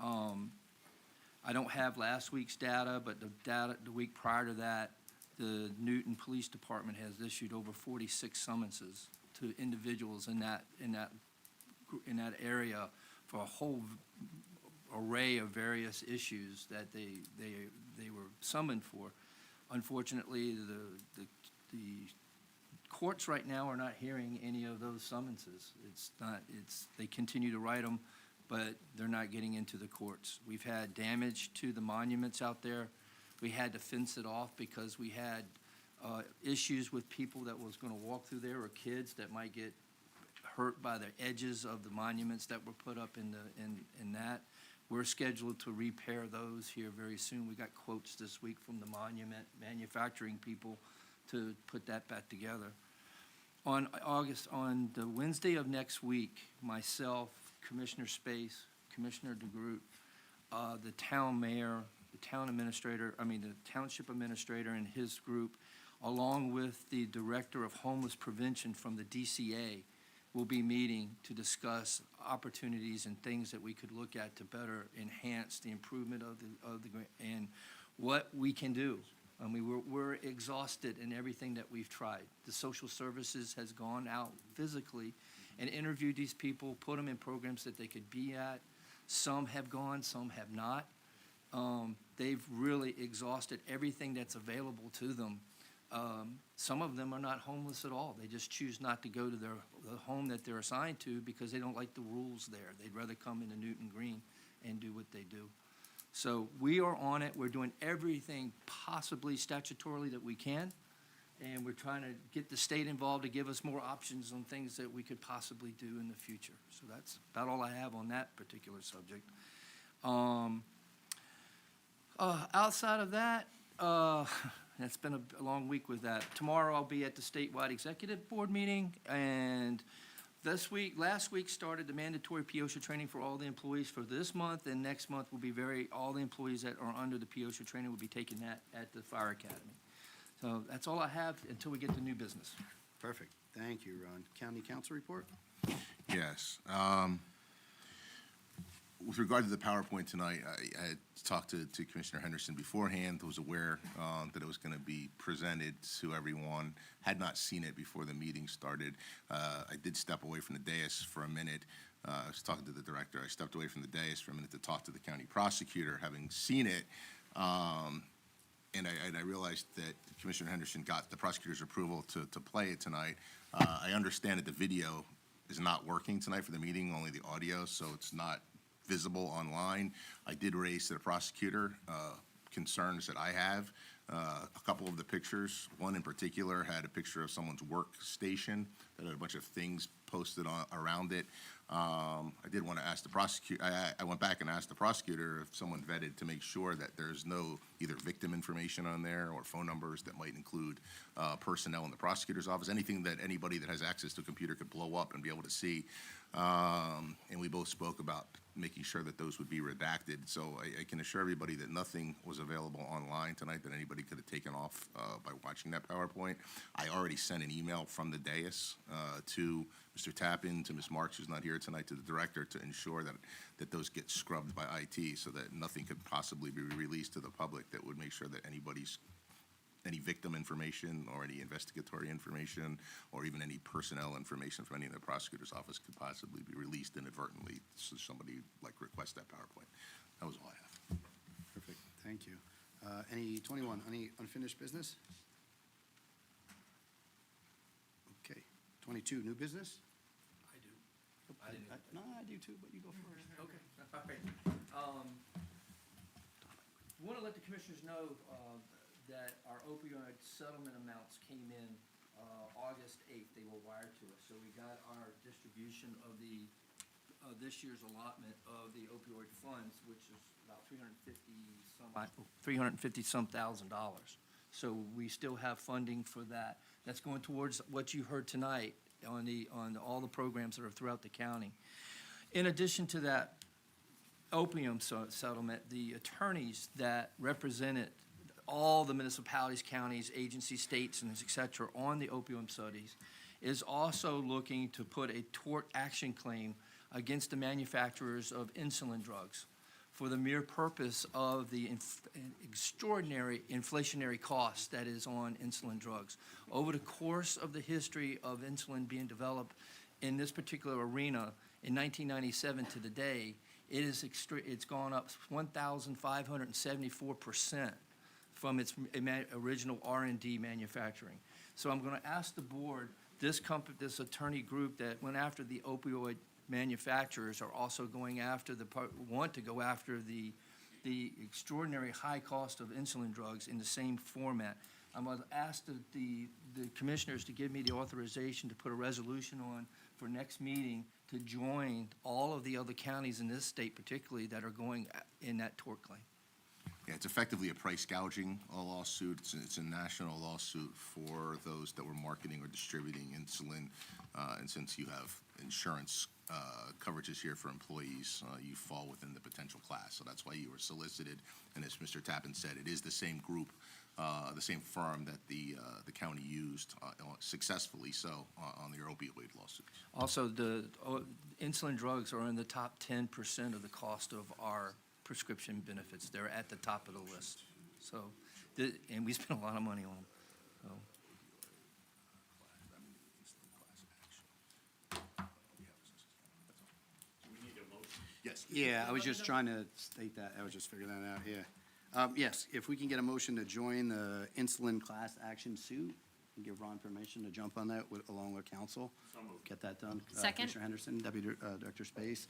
I don't have last week's data, but the data, the week prior to that, the Newton Police Department has issued over 46 summonses to individuals in that area for a whole array of various issues that they were summoned for. Unfortunately, the courts right now are not hearing any of those summonses. They continue to write them, but they're not getting into the courts. We've had damage to the monuments out there. We had to fence it off because we had issues with people that was gonna walk through there, or kids that might get hurt by the edges of the monuments that were put up in that. We're scheduled to repair those here very soon. We got quotes this week from the monument manufacturing people to put that back together. On the Wednesday of next week, myself, Commissioner Space, Commissioner DeGroot, the town mayor, the township administrator and his group, along with the director of homeless prevention from the DCA, will be meeting to discuss opportunities and things that we could look at to better enhance the improvement of the and what we can do. I mean, we're exhausted in everything that we've tried. The social services has gone out physically and interviewed these people, put them in programs that they could be at. Some have gone, some have not. They've really exhausted everything that's available to them. Some of them are not homeless at all. They just choose not to go to the home that they're assigned to because they don't like the rules there. They'd rather come into Newton Green and do what they do. So we are on it. We're doing everything possibly statutorily that we can, and we're trying to get the state involved to give us more options on things that we could possibly do in the future. So that's about all I have on that particular subject. Outside of that, it's been a long week with that. Tomorrow I'll be at the statewide executive board meeting, and last week started the mandatory POSHA training for all the employees for this month, and next month will be all the employees that are under the POSHA training will be taking that at the Fire Academy. So that's all I have until we get to new business. Perfect. Thank you, Ron. County Council report? Yes. With regard to the PowerPoint tonight, I had talked to Commissioner Henderson beforehand, was aware that it was going to be presented to everyone, had not seen it before the meeting started. I did step away from the dais for a minute. I was talking to the director. I stepped away from the dais for a minute to talk to the county prosecutor, having seen it. And I realized that Commissioner Henderson got the prosecutor's approval to play it tonight. I understand that the video is not working tonight for the meeting, only the audio, so it's not visible online. I did raise to the prosecutor concerns that I have. A couple of the pictures, one in particular had a picture of someone's workstation that had a bunch of things posted around it. I did want to ask the prosecutor, I went back and asked the prosecutor if someone vetted to make sure that there's no either victim information on there or phone numbers that might include personnel in the prosecutor's office, anything that anybody that has access to a computer could blow up and be able to see. And we both spoke about making sure that those would be redacted. So I can assure everybody that nothing was available online tonight that anybody could have taken off by watching that PowerPoint. I already sent an email from the dais to Mr. Tappan, to Ms. Marks, who's not here tonight, to the director, to ensure that those get scrubbed by IT so that nothing could possibly be released to the public that would make sure that any victim information or any investigatory information or even any personnel information from any of the prosecutor's office could possibly be released inadvertently, so somebody like request that PowerPoint. That was all I have. Perfect, thank you. Any 21, any unfinished business? Okay. 22, new business? I do. No, I do too, but you go first. Okay, all right. Want to let the commissioners know that our opioid settlement amounts came in August 8th. They were wired to us. So we got our distribution of this year's allotment of the opioid funds, which is about $350-some thousand dollars. So we still have funding for that. That's going towards what you heard tonight on all the programs that are throughout the county. In addition to that opium settlement, the attorneys that represented all the municipalities, counties, agencies, states, and et cetera on the opioid studies is also looking to put a tort action claim against the manufacturers of insulin drugs for the mere purpose of the extraordinary inflationary cost that is on insulin drugs. Over the course of the history of insulin being developed in this particular arena in 1997 to the day, it's gone up 1,574% from its original R&D manufacturing. So I'm going to ask the board, this attorney group that went after the opioid manufacturers are also want to go after the extraordinary high cost of insulin drugs in the same format. I'm going to ask the commissioners to give me the authorization to put a resolution on for next meeting to join all of the other counties in this state particularly that are going in that tort claim. Yeah, it's effectively a price gouging lawsuit. It's a national lawsuit for those that were marketing or distributing insulin. And since you have insurance coverages here for employees, you fall within the potential class. So that's why you were solicited. And as Mr. Tappan said, it is the same group, the same firm that the county used successfully so on their opioid lawsuits. Also, the insulin drugs are in the top 10% of the cost of our prescription benefits. They're at the top of the list. So, and we spend a lot of money on them. So. Yes. Yeah, I was just trying to state that. I was just figuring that out, yeah. Yes, if we can get a motion to join the insulin class action suit, and give Ron permission to jump on that along with council. Get that done. Second. Commissioner Henderson, Deputy Director Space.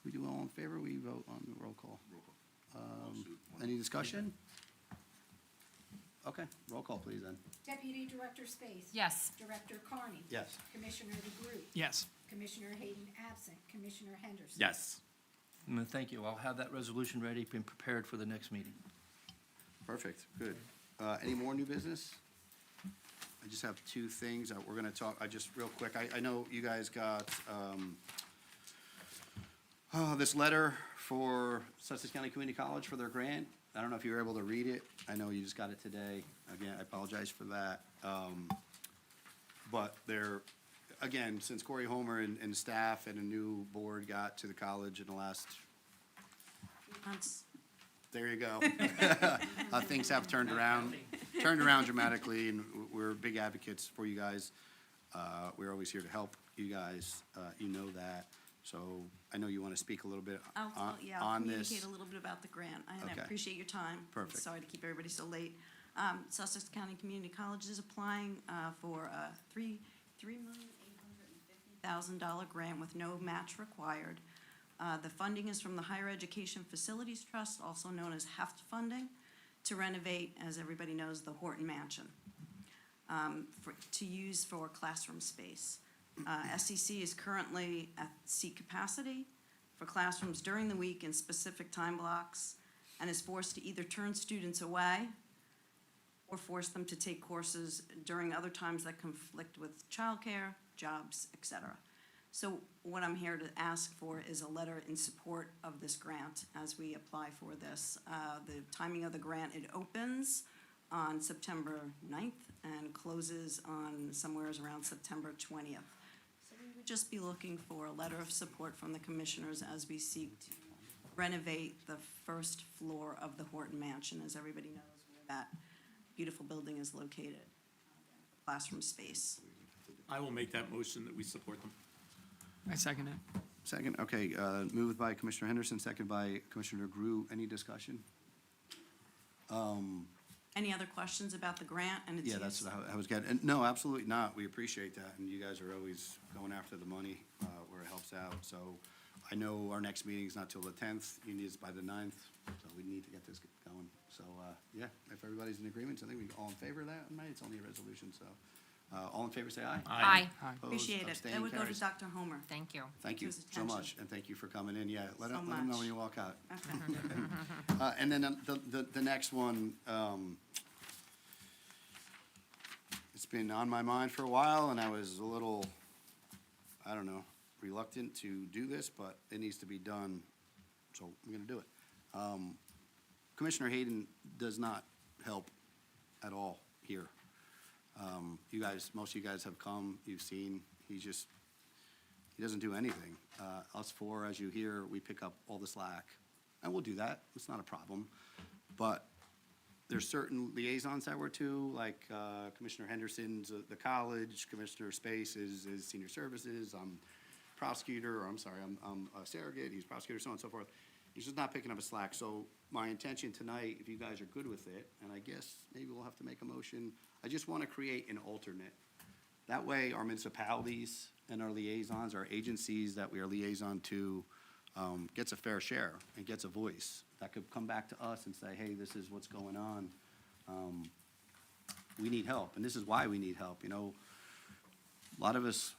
We do all in favor, we vote on the roll call. Any discussion? Okay, roll call, please, then. Deputy Director Space. Yes. Director Carney. Yes. Commissioner DeGroot. Yes. Commissioner Hayden absent. Commissioner Henderson. Yes. Thank you. I'll have that resolution ready and prepared for the next meeting. Perfect, good. Any more new business? I just have two things that we're gonna talk, real quick, I know you guys got, this letter for Sussex County Community College for their grant. I don't know if you were able to read it. I know you just got it today. Again, I apologize for that. But they're, again, since Corey Homer and staff and a new board got to the college in the last, Months. there you go. Things have turned around dramatically, and we're big advocates for you guys. We're always here to help you guys. You know that. So I know you want to speak a little bit I'll on this. communicate a little bit about the grant, and Okay. I appreciate your time. I'm Perfect. sorry to keep everybody so late. Sussex County Community College is applying for a $3,850,000 grant with no match required. The funding is from the Higher Education Facilities Trust, also known as HEFT funding, to renovate, as everybody knows, the Horton Mansion, to use for classroom space. SEC is currently at seat capacity for classrooms during the week in specific time blocks and is forced to either turn students away or force them to take courses during other times that conflict with childcare, jobs, etc. So what I'm here to ask for is a letter in support of this grant as we apply for this. The timing of the grant, it opens on September 9th and closes on somewhere around September 20th. So we would just be looking for a letter of support from the commissioners as we seek to renovate the first floor of the Horton Mansion, as everybody knows where that beautiful building is located, classroom space. I will make that motion that we support them. I second it. Second, okay, moved by Commissioner Henderson, second by Commissioner Drew. Any discussion? Any other questions about the grant and its Yeah, use? that's what I was getting. And no, absolutely not. We appreciate that, and you guys are always going after the money where it helps out. So I know our next meeting's not till the 10th. You need us by the 9th, so we need to get this going. So, yeah, if everybody's in agreement, I think we all in favor of that, right? It's only a resolution, so. All in favor, say aye. Aye. Opposed, Appreciate it. abstained, That would go to carries. Dr. Homer. Thank you. Thank you his so attention. much, and thank you for coming in. Yeah, let So him know much. when you walk out. Okay. And then the next one, it's been on my mind for a while, and I was a little, I don't know, reluctant to do this, but it needs to be done, so I'm gonna do it. Commissioner Hayden does not help at all here. You guys, most of you guys have come, you've seen, he doesn't do anything. Us four, as you hear, we pick up all the slack, and we'll do that, it's not a problem. But there's certain liaisons that we're to, like Commissioner Henderson's the college, Commissioner Space is senior services, I'm prosecutor, or I'm sorry, I'm a surrogate, he's prosecutor, so on and so forth. He's just not picking up his slack, so my intention tonight, if you guys are good with it, and I guess maybe we'll have to make a motion, I just want to create an alternate. That way, our municipalities and our liaisons, our agencies that we are liaison to, gets a fair share and gets a voice. That could come back to us and say, hey, this is what's going on. We need help, and this is why we need help, you know. A lot of us,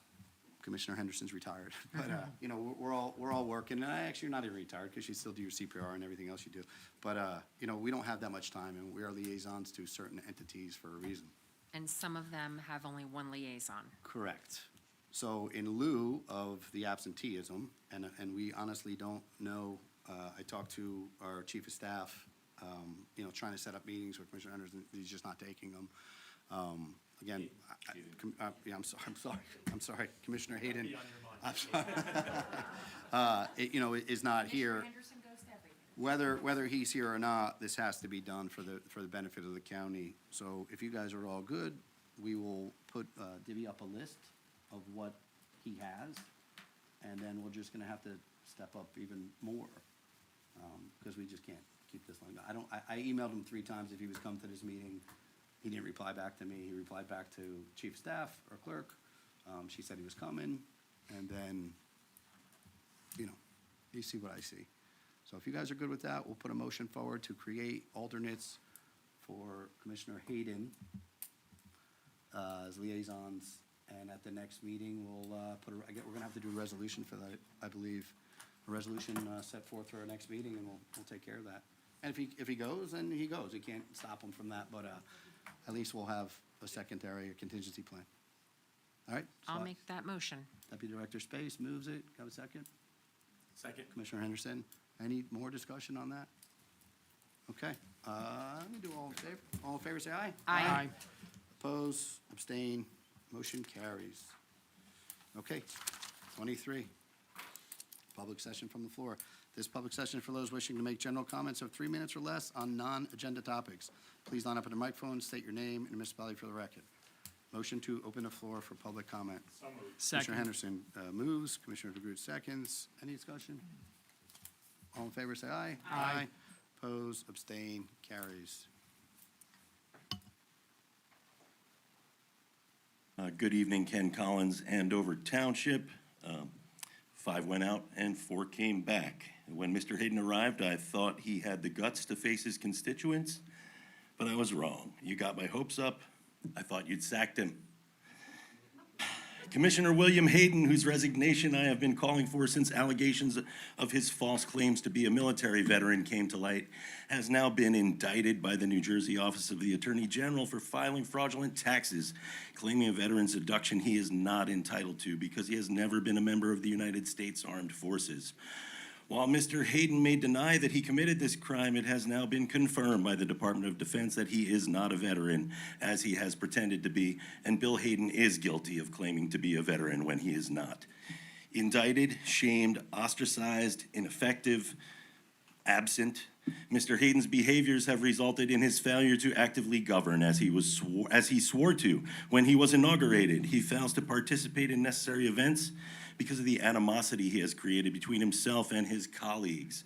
Commissioner Henderson's retired, but, you know, we're all working, and actually, you're not even retired, because you still do your CPR and everything else you do. But, you know, we don't have that much time, and we are liaisons to certain entities for a reason. And some of them have only one liaison. Correct. So in lieu of the absenteeism, and we honestly don't know, I talked to our chief of staff, you know, trying to set up meetings with Commissioner Henderson, he's just not taking them. Again, yeah, I'm sorry, Commissioner Hayden. I'm sorry. You know, is not here. Henderson goes to everything. Whether he's here or not, this has to be done for the benefit of the county. So if you guys are all good, we will divvy up a list of what he has, and then we're just gonna have to step up even more, because we just can't keep this long. I emailed him 3 times if he was coming to this meeting. He didn't reply back to me. He replied back to chief of staff or clerk. She said he was coming, and then, you know, you see what I see. So if you guys are good with that, we'll put a motion forward to create alternates for Commissioner Hayden as liaisons, and at the next meeting, we're gonna have to do a resolution for that, I believe. A resolution set forth for our next meeting, and we'll take care of that. And if he goes, then he goes. We can't stop him from that, but at least we'll have a secondary contingency plan. All right? I'll so make that motion. Deputy Director Space moves it. Have a second? Second. Commissioner Henderson, any more discussion on that? Okay, let me do all in favor. All in favor, say aye. Aye. Oppose, abstain, motion carries. Okay, 23, public session from the floor. This public session for those wishing to make general comments of 3 minutes or less on non-agenda topics. Please line up at the microphone, state your name and municipality for the record. Motion to open the floor for public comment. Commissioner Second. Henderson moves, Commissioner DeGroot seconds. Any discussion? All in favor, say aye. Aye. Oppose, abstain, carries. Good evening, Ken Collins, Andover Township. 5 went out and 4 came back. When Mr. Hayden arrived, I thought he had the guts to face his constituents, but I was wrong. You got my hopes up. I thought you'd sacked him. Commissioner William Hayden, whose resignation I have been calling for since allegations of his false claims to be a military veteran came to light, has now been indicted by the New Jersey Office of the Attorney General for filing fraudulent taxes, claiming a veteran's deduction he is not entitled to because he has never been a member of the United States Armed Forces. While Mr. Hayden may deny that he committed this crime, it has now been confirmed by the Department of Defense that he is not a veteran, as he has pretended to be, and Bill Hayden is guilty of claiming to be a veteran when he is not. Indicted, shamed, ostracized, ineffective, absent, Mr. Hayden's behaviors have resulted in his failure to actively govern as he swore to when he was inaugurated. He fails to participate in necessary events because of the animosity he has created between himself and his colleagues.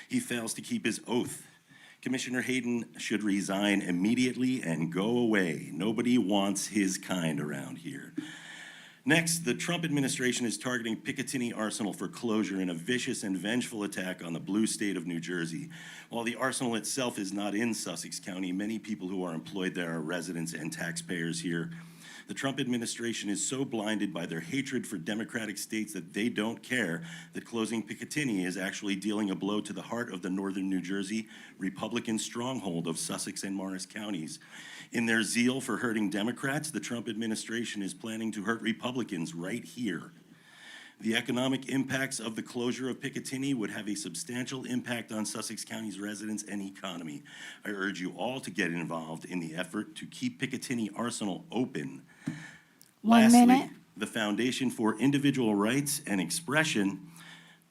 He fails to keep his oath. Commissioner Hayden should resign immediately and go away. Nobody wants his kind around here. Next, the Trump administration is targeting Picatinny Arsenal for closure in a vicious and vengeful attack on the blue state of New Jersey. While the arsenal itself is not in Sussex County, many people who are employed there are residents and taxpayers here. The Trump administration is so blinded by their hatred for democratic states that they don't care that closing Picatinny is actually dealing a blow to the heart of the northern New Jersey Republican stronghold of Sussex and Morris counties. In their zeal for hurting Democrats, the Trump administration is planning to hurt Republicans right here. The economic impacts of the closure of Picatinny would have a substantial impact on Sussex County's residents and economy. I urge you all to get involved in the effort to keep Picatinny Arsenal open. Lastly, the Foundation for Individual Rights and Expression,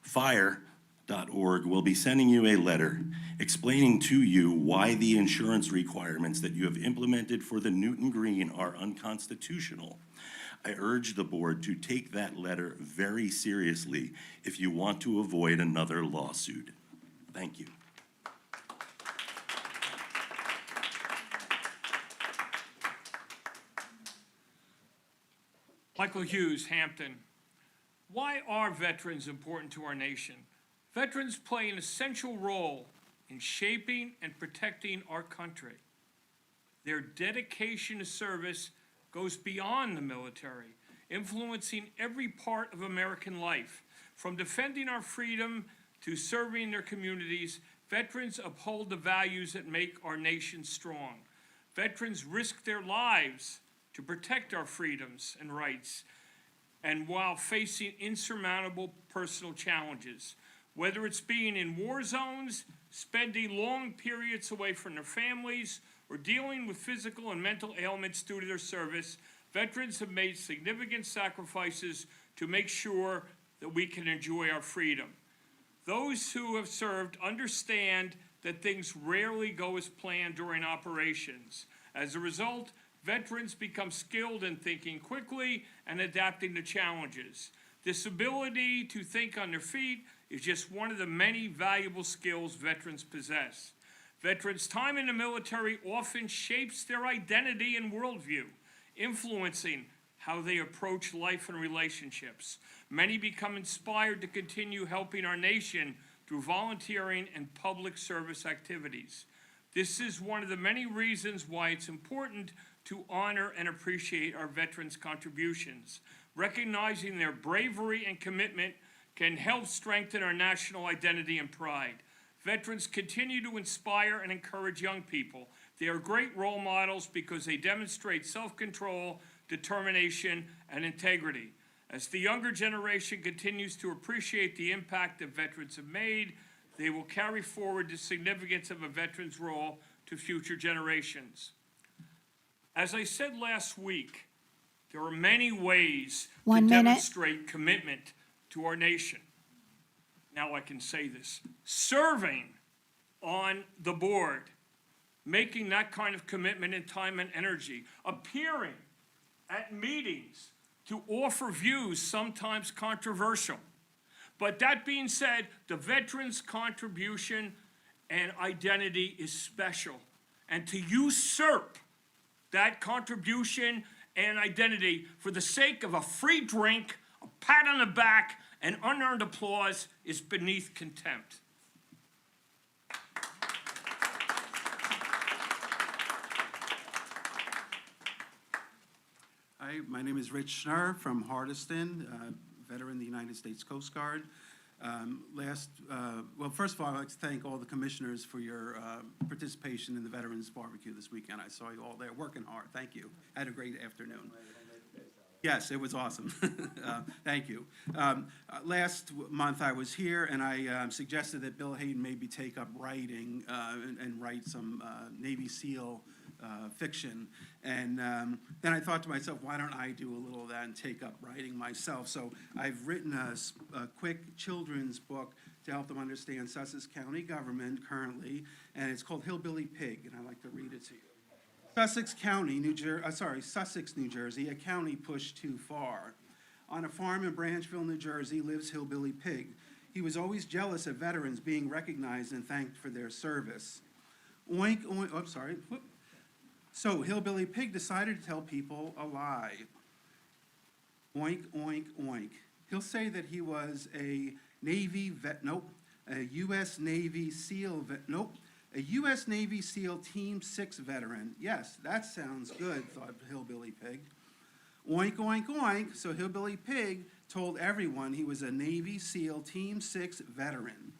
FIRE.org, will be sending you a letter explaining to you why the insurance requirements that you have implemented for the Newton Green are unconstitutional. I urge the board to take that letter very seriously if you want to avoid another lawsuit. Thank you. Michael Hughes, Hampton. Why are veterans important to our nation? Veterans play an essential role in shaping and protecting our country. Their dedication to service goes beyond the military, influencing every part of American life. From defending our freedom to serving their communities, veterans uphold the values that make our nation strong. Veterans risk their lives to protect our freedoms and rights, and while facing insurmountable personal challenges. Whether it's being in war zones, spending long periods away from their families, or dealing with physical and mental ailments due to their service, veterans have made significant sacrifices to make sure that we can enjoy our freedom. Those who have served understand that things rarely go as planned during operations. As a result, veterans become skilled in thinking quickly and adapting to challenges. This ability to think on their feet is just one of the many valuable skills veterans possess. Veterans' time in the military often shapes their identity and worldview, influencing how they approach life and relationships. Many become inspired to continue helping our nation through volunteering and public service activities. This is one of the many reasons why it's important to honor and appreciate our veterans' contributions. Recognizing their bravery and commitment can help strengthen our national identity and pride. Veterans continue to inspire and encourage young people. They are great role models because they demonstrate self-control, determination, and integrity. As the younger generation continues to appreciate the impact that veterans have made, they will carry forward the significance of a veteran's role to future generations. As I said last week, there are many ways to demonstrate commitment to our nation. Now I can say this. Serving on the board, making that kind of commitment in time and energy, appearing at meetings to offer views sometimes controversial. But that being said, the veterans' contribution and identity is special. And to usurp that contribution and identity for the sake of a free drink, a pat on the back, and unearned applause is beneath contempt. Hi, my name is Rich Schnurr from Hardiston, veteran of the United States Coast Guard. Well, first of all, I'd like to thank all the commissioners for your participation in the Veterans Barbecue this weekend. I saw you all there working hard. Thank you. Had a great afternoon. Yes, it was awesome. Thank you. Last month, I was here, and I suggested that Bill Hayden maybe take up writing and write some Navy SEAL fiction. And then I thought to myself, why don't I do a little of that and take up writing myself? So I've written a quick children's book to help them understand Sussex County government currently, and it's called Hillbilly Pig, and I'd like to read it to you. Sussex, New Jersey, a county pushed too far. On a farm in Branchville, New Jersey, lives Hillbilly Pig. He was always jealous of veterans being recognized and thanked for their service. Oink, oink, oh, sorry. Whoop. So Hillbilly Pig decided to tell people a lie. Oink, oink, oink. He'll say that he was a Navy vet, nope. A U.S. Navy SEAL vet, nope. A U.S. Navy SEAL Team 6 veteran. Yes, that sounds good, thought Hillbilly Pig. Oink, oink, oink. So Hillbilly Pig told everyone he was a Navy SEAL Team 6 veteran.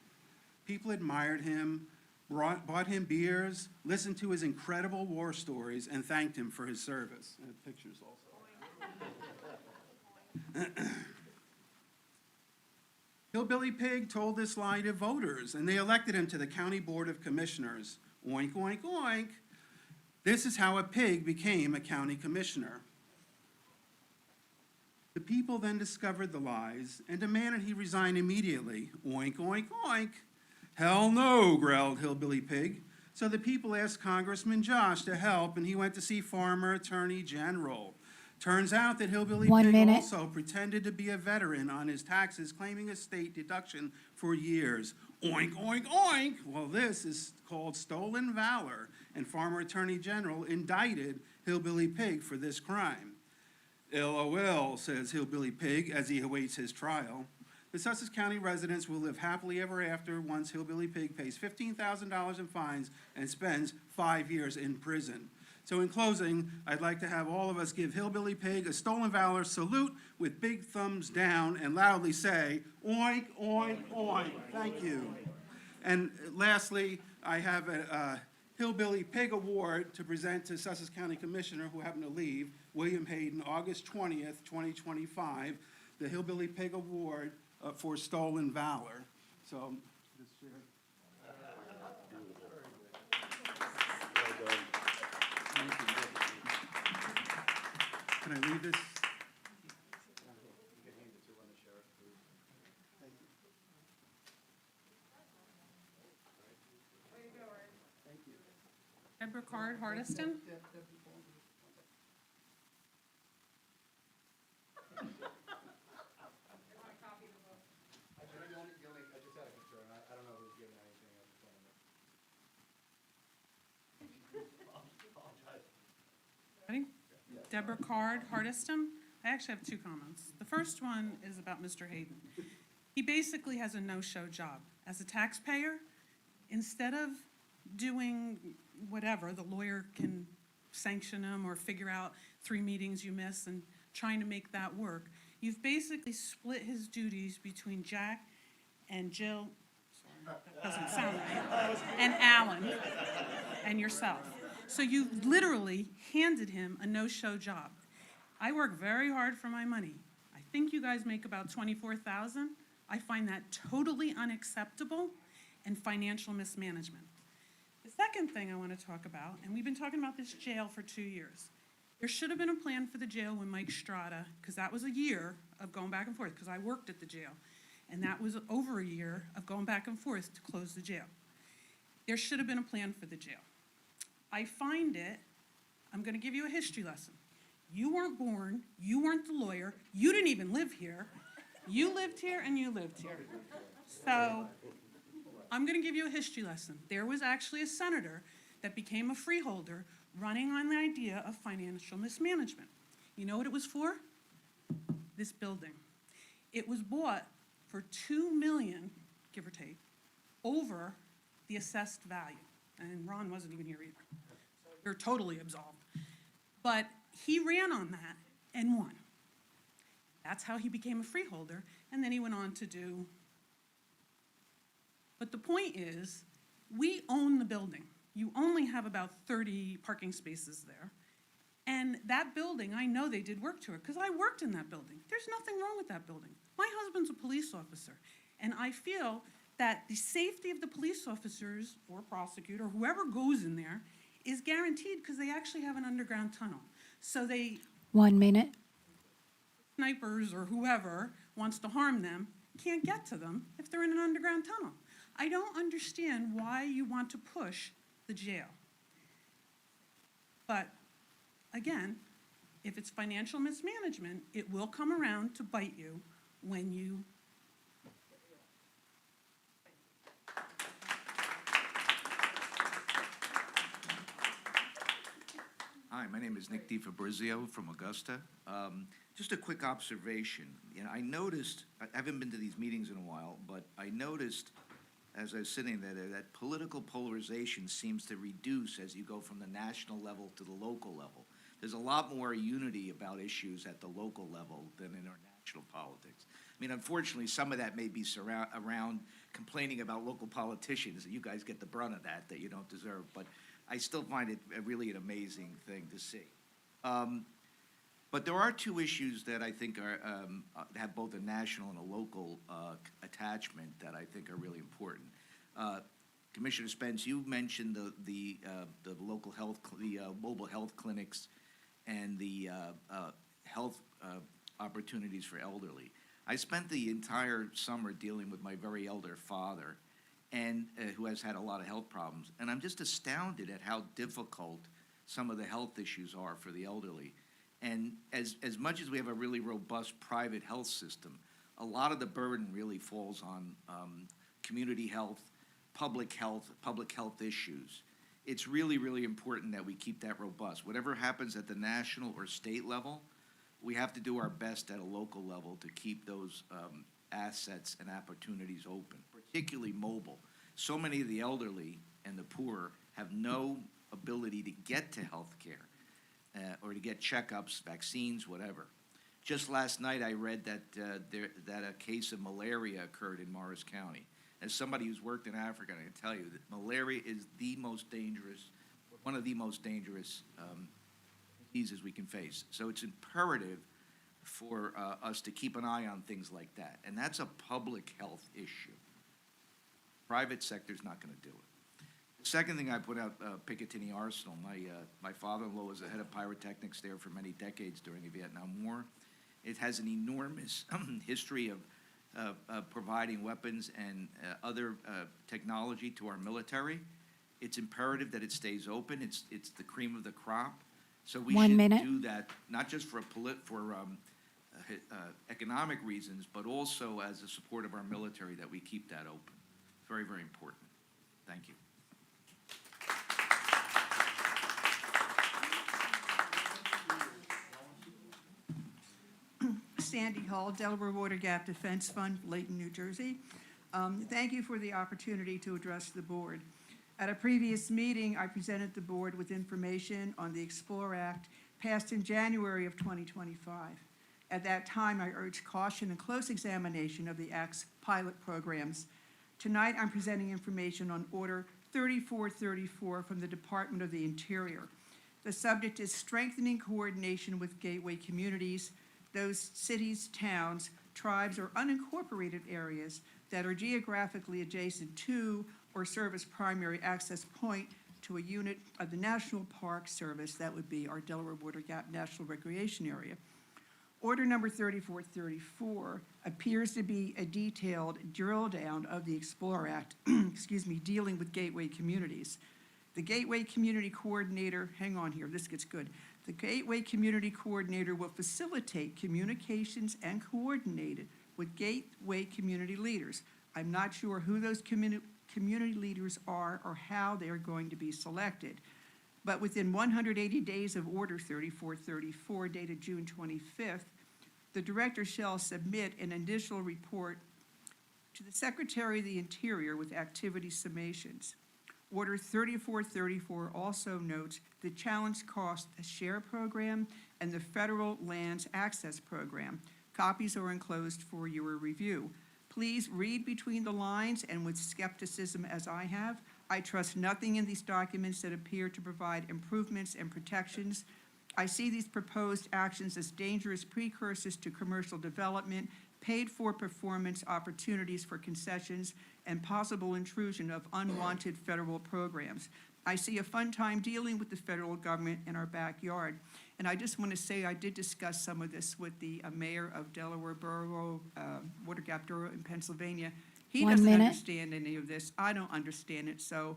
People admired him, bought him beers, listened to his incredible war stories, and thanked him for his service. And pictures also. Hillbilly Pig told this lie to voters, and they elected him to the County Board of Commissioners. Oink, oink, oink. This is how a pig became a county commissioner. The people then discovered the lies and demanded he resign immediately. Oink, oink, oink. Hell no, growled Hillbilly Pig. So the people asked Congressman Josh to help, and he went to see former Attorney General. Turns out that Hillbilly Pig also pretended to be a veteran on his taxes, claiming a state deduction for years. Oink, oink, oink. Well, this is called stolen valor, and former Attorney General indicted Hillbilly Pig for this crime. LOL, says Hillbilly Pig as he awaits his trial. The Sussex County residents will live happily ever after once Hillbilly Pig pays $15,000 in fines and spends 5 years in prison. So in closing, I'd like to have all of us give Hillbilly Pig a stolen valor salute with big thumbs down and loudly say, oink, oink, oink. Thank you. And lastly, I have a Hillbilly Pig Award to present to Sussex County Commissioner, who happened to leave, William Hayden, August 20th, 2025, the Hillbilly Pig Award for stolen valor. So, this year. Can I leave this? Deborah Card, Hardiston. Ready? Deborah Card, Hardiston. I actually have two comments. The first one is about Mr. Hayden. He basically has a no-show job. As a taxpayer, instead of doing whatever, the lawyer can sanction him or figure out 3 meetings you miss and trying to make that work. You've basically split his duties between Jack and Jill, sorry, that doesn't sound right, and Alan and yourself. So you literally handed him a no-show job. I work very hard for my money. I think you guys make about $24,000. I find that totally unacceptable and financial mismanagement. The second thing I want to talk about, and we've been talking about this jail for 2 years. There should have been a plan for the jail when Mike Strada, because that was a year of going back and forth, because I worked at the jail, and that was over a year of going back and forth to close the jail. There should have been a plan for the jail. I find it, I'm going to give you a history lesson. You weren't born, you weren't the lawyer, you didn't even live here. You lived here and you lived here. So I'm going to give you a history lesson. There was actually a senator that became a freeholder running on the idea of financial mismanagement. You know what it was for? This building. It was bought for $2 million, give or take, over the assessed value. And Ron wasn't even here either. So you're totally absolved. But he ran on that, and won. That's how he became a freeholder, and then he went on to do. But the point is, we own the building. You only have about 30 parking spaces there. And that building, I know they did work to it, because I worked in that building. There's nothing wrong with that building. My husband's a police officer, and I feel that the safety of the police officers or prosecutor, whoever goes in there, is guaranteed because they actually have an underground tunnel. So they, 1 minute. snipers or whoever wants to harm them, can't get to them if they're in an underground tunnel. I don't understand why you want to push the jail. But again, if it's financial mismanagement, it will come around to bite you when you. Hi, my name is Nick DiFabrizio from Augusta. Just a quick observation. You know, I noticed, I haven't been to these meetings in a while, but I noticed as I was sitting there that political polarization seems to reduce as you go from the national level to the local level. There's a lot more unity about issues at the local level than in our national politics. I mean, unfortunately, some of that may be around complaining about local politicians, and you guys get the brunt of that you don't deserve, but I still find it really an amazing thing to see. But there are two issues that I think are, have both a national and a local attachment that I think are really important. Commissioner Spence, you mentioned the local health, the mobile health clinics and the health opportunities for elderly. I spent the entire summer dealing with my very elder father, and who has had a lot of health problems, and I'm just astounded at how difficult some of the health issues are for the elderly. And as much as we have a really robust private health system, a lot of the burden really falls on community health, public health issues. It's really, really important that we keep that robust. Whatever happens at the national or state level, we have to do our best at a local level to keep those assets and opportunities open, particularly mobile. So many of the elderly and the poor have no ability to get to health care. Or to get checkups, vaccines, whatever. Just last night, I read that that a case of malaria occurred in Morris County. As somebody who's worked in Africa, I can tell you that malaria is the most dangerous, one of the most dangerous diseases we can face. So it's imperative for us to keep an eye on things like that. And that's a public health issue. Private sector's not going to do it. Second thing I put out, Picatinny Arsenal. My father-in-law was the head of pyrotechnics there for many decades during the Vietnam War. It has an enormous history of providing weapons and other technology to our military. It's imperative that it stays open. It's the cream of the crop. So we should do that, not just for economic reasons, but also as a support of our military, that we keep that open. Very, very important. Thank you. Sandy Hall, Delaware Water Gap Defense Fund, Layton, New Jersey. Thank you for the opportunity to address the board. At a previous meeting, I presented the board with information on the Explore Act passed in January of 2025. At that time, I urged caution and close examination of the Act's pilot programs. Tonight, I'm presenting information on Order 3434 from the Department of the Interior. The subject is strengthening coordination with gateway communities, those cities, towns, tribes, or unincorporated areas that are geographically adjacent to or serve as primary access point to a unit of the National Park Service. That would be our Delaware Water Gap National Recreation Area. Order number 3434 appears to be a detailed drill down of the Explore Act, dealing with gateway communities. The Gateway Community Coordinator, hang on here, this gets good. The Gateway Community Coordinator will facilitate communications and coordinate it with gateway community leaders. I'm not sure who those community leaders are or how they are going to be selected. But within 180 days of Order 3434, dated June 25th, the Director shall submit an initial report to the Secretary of the Interior with activity summations. Order 3434 also notes the Challenge Cost Share Program and the Federal Lands Access Program. Copies are enclosed for your review. Please read between the lines and with skepticism as I have. I trust nothing in these documents that appear to provide improvements and protections. I see these proposed actions as dangerous precursors to commercial development, paid-for performance opportunities for concessions, and possible intrusion of unwanted federal programs. I see a fun time dealing with the federal government in our backyard. And I just want to say I did discuss some of this with the mayor of Delaware Borough, Water Gap Borough in Pennsylvania. He 1 doesn't minute. understand any of this. I don't understand it. So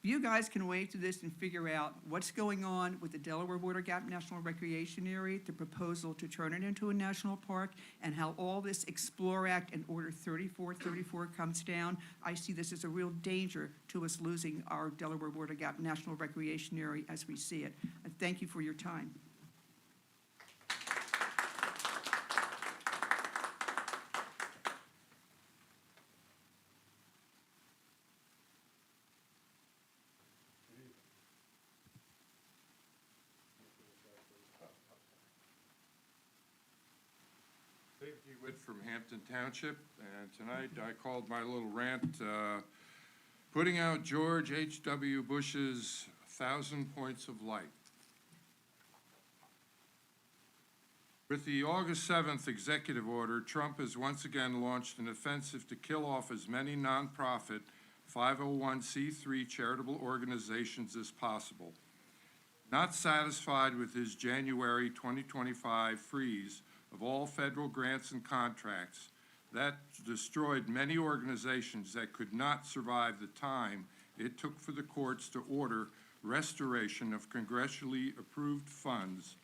if you guys can wade through this and figure out what's going on with the Delaware Water Gap National Recreation Area, the proposal to turn it into a national park, and how all this Explore Act and Order 3434 comes down, I see this as a real danger to us losing our Delaware Water Gap National Recreation Area as we see it. Thank you for your time. Dave DeWitt from Hampton Township, and tonight I called my little rant, putting out George H.W. Bush's 1,000 Points of Light. With the August 7th executive order, Trump has once again launched an offensive to kill off as many nonprofit 501c3 charitable organizations as possible. Not satisfied with his January 2025 freeze of all federal grants and contracts, that destroyed many organizations that could not survive the time it took for the courts to order restoration of congressionally approved funds.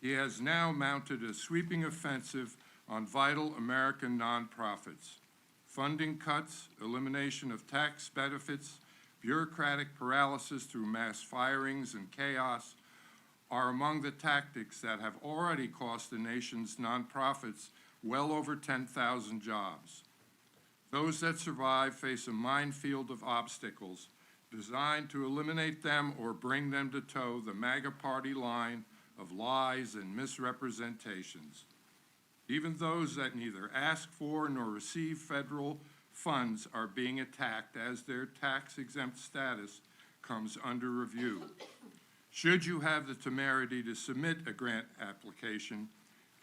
He has now mounted a sweeping offensive on vital American nonprofits. Funding cuts, elimination of tax benefits, bureaucratic paralysis through mass firings and chaos are among the tactics that have already cost the nation's nonprofits well over 10,000 jobs. Those that survive face a minefield of obstacles designed to eliminate them or bring them to toe the MAGA party line of lies and misrepresentations. Even those that neither ask for nor receive federal funds are being attacked as their tax-exempt status comes under review. Should you have the temerity to submit a grant application,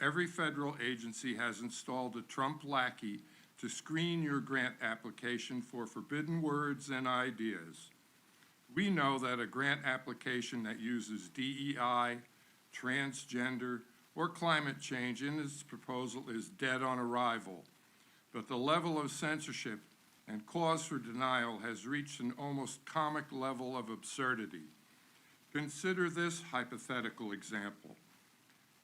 every federal agency has installed a Trump lackey to screen your grant application for forbidden words and ideas. We know that a grant application that uses DEI, transgender, or climate change in its proposal is dead on arrival. But the level of censorship and cause for denial has reached an almost comic level of absurdity. Consider this hypothetical example.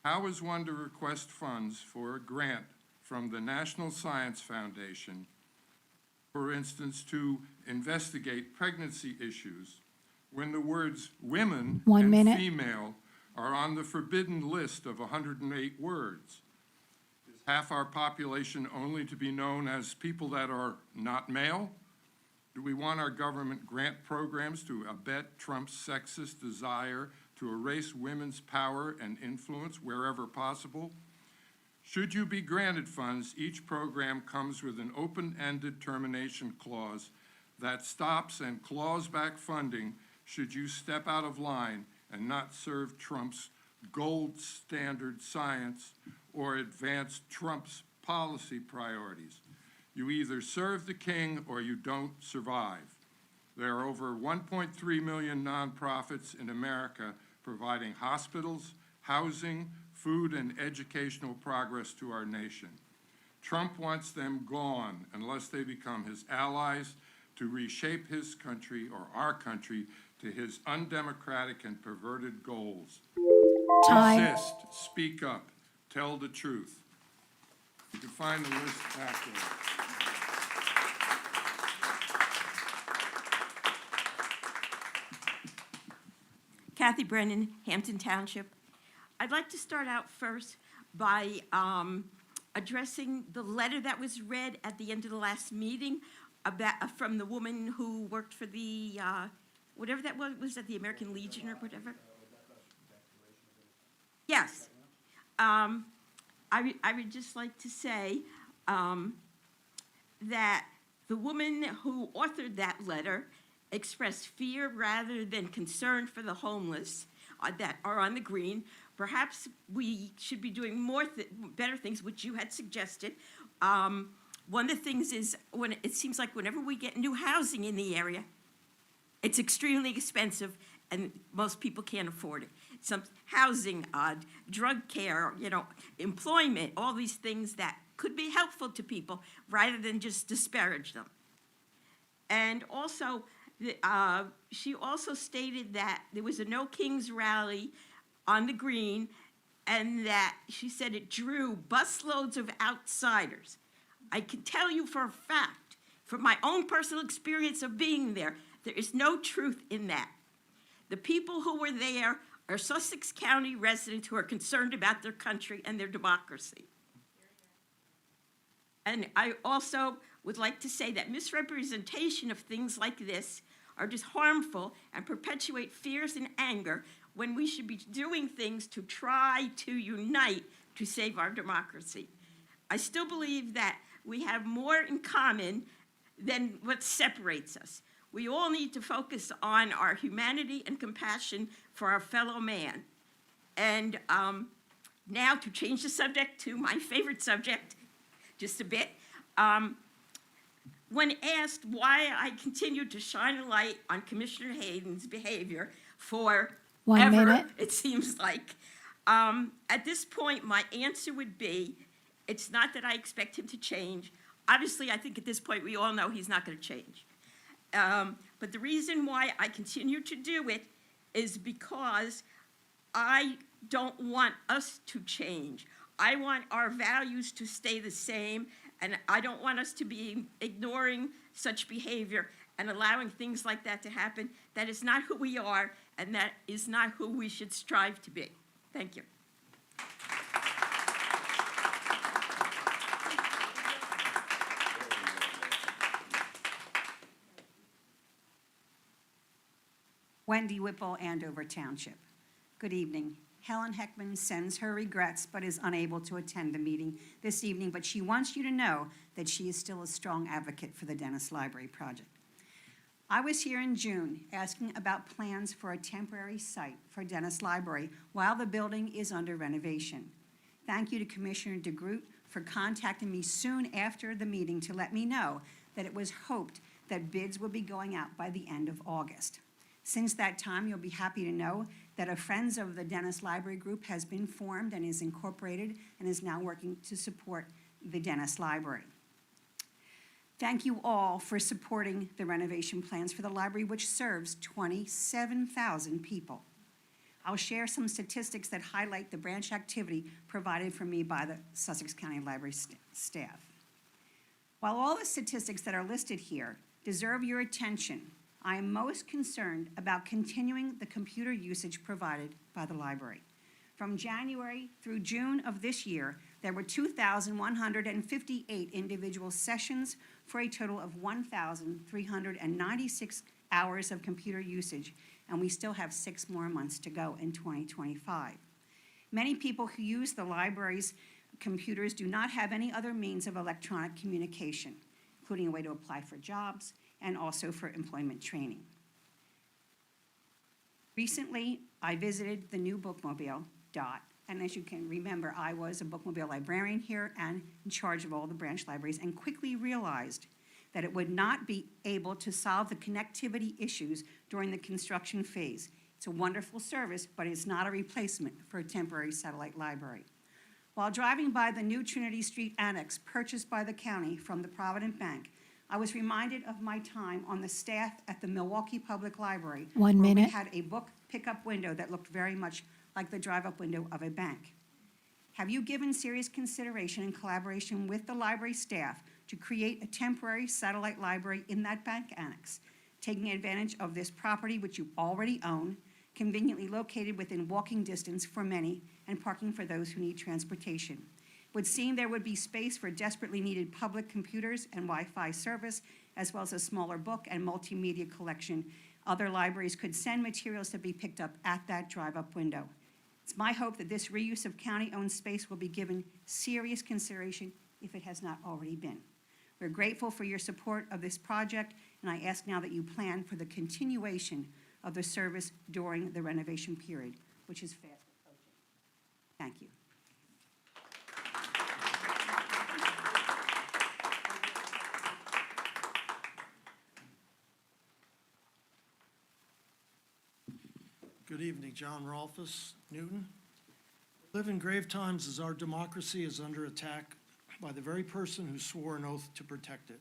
How is one to request funds for a grant from the National Science Foundation, for instance, to investigate pregnancy issues, when the words women 1 and minute. female are on the forbidden list of 108 words? Is half our population only to be known as people that are not male? Do we want our government grant programs to abet Trump's sexist desire to erase women's power and influence wherever possible? Should you be granted funds, each program comes with an open-ended termination clause that stops and claws back funding should you step out of line and not serve Trump's gold standard science or advance Trump's policy priorities. You either serve the king or you don't survive. There are over 1.3 million nonprofits in America providing hospitals, housing, food, and educational progress to our nation. Trump wants them gone unless they become his allies to reshape his country or our country to his undemocratic and perverted goals. Time. Resist, speak up, tell the truth. You can find the list back there. Kathy Brennan, Hampton Township. I'd like to start out first by addressing the letter that was read at the end of the last meeting about, from the woman who worked for the, whatever that was that the American Legion or whatever? Yes. I would just like to say that the woman who authored that letter expressed fear rather than concern for the homeless that are on the green. Perhaps we should be doing better things, which you had suggested. One of the things is when it seems like whenever we get new housing in the area, it's extremely expensive and most people can't afford it. Some housing, drug care, employment, all these things that could be helpful to people rather than just disparage them. And also, she also stated that there was a No Kings rally on the green and that she said it drew busloads of outsiders. I can tell you for a fact, from my own personal experience of being there, there is no truth in that. The people who were there are Sussex County residents who are concerned about their country and their democracy. And I also would like to say that misrepresentation of things like this are just harmful and perpetuate fears and anger when we should be doing things to try to unite to save our democracy. I still believe that we have more in common than what separates us. We all need to focus on our humanity and compassion for our fellow man. And now to change the subject to my favorite subject, just a bit. When asked why I continued to shine a light on Commissioner Hayden's behavior for 1 minute. it seems like, at this point, my answer would be, it's not that I expect him to change. Obviously, I think at this point, we all know he's not going to change. But the reason why I continue to do it is because I don't want us to change. I want our values to stay the same, and I don't want us to be ignoring such behavior and allowing things like that to happen. That is not who we are, and that is not who we should strive to be. Thank you. Wendy Whipple, Andover Township. Good evening. Helen Heckman sends her regrets but is unable to attend the meeting this evening, but she wants you to know that she is still a strong advocate for the Dennis Library project. I was here in June asking about plans for a temporary site for Dennis Library while the building is under renovation. Thank you to Commissioner DeGroot for contacting me soon after the meeting to let me know that it was hoped that bids would be going out by the end of August. Since that time, you'll be happy to know that a Friends of the Dennis Library Group has been formed and is incorporated and is now working to support the Dennis Library. Thank you all for supporting the renovation plans for the library, which serves 27,000 people. I'll share some statistics that highlight the branch activity provided for me by the Sussex County Library staff. While all the statistics that are listed here deserve your attention, I am most concerned about continuing the computer usage provided by the library. From January through June of this year, there were 2,158 individual sessions for a total of 1,396 hours of computer usage, and we still have 6 more months to go in 2025. Many people who use the library's computers do not have any other means of electronic communication, including a way to apply for jobs and also for employment training. Recently, I visited the new bookmobile, DOT, and as you can remember, I was a bookmobile librarian here and in charge of all the branch libraries, and quickly realized that it would not be able to solve the connectivity issues during the construction phase. It's a wonderful service, but it's not a replacement for a temporary satellite library. While driving by the new Trinity Street Annex purchased by the county from the Provident Bank, I was reminded of my time on the staff at the Milwaukee Public Library. 1 where minute. we had a book pickup window that looked very much like the drive-up window of a bank. Have you given serious consideration in collaboration with the library staff to create a temporary satellite library in that bank annex, taking advantage of this property which you already own, conveniently located within walking distance for many, and parking for those who need transportation? It would seem there would be space for desperately needed public computers and Wi-Fi service, as well as a smaller book and multimedia collection. Other libraries could send materials to be picked up at that drive-up window. It's my hope that this reuse of county-owned space will be given serious consideration if it has not already been. We're grateful for your support of this project, and I ask now that you plan for the continuation of the service during the renovation period, which is fast approaching. Thank you. Good evening, John Rolfus, Newton. We live in grave times as our democracy is under attack by the very person who swore an oath to protect it.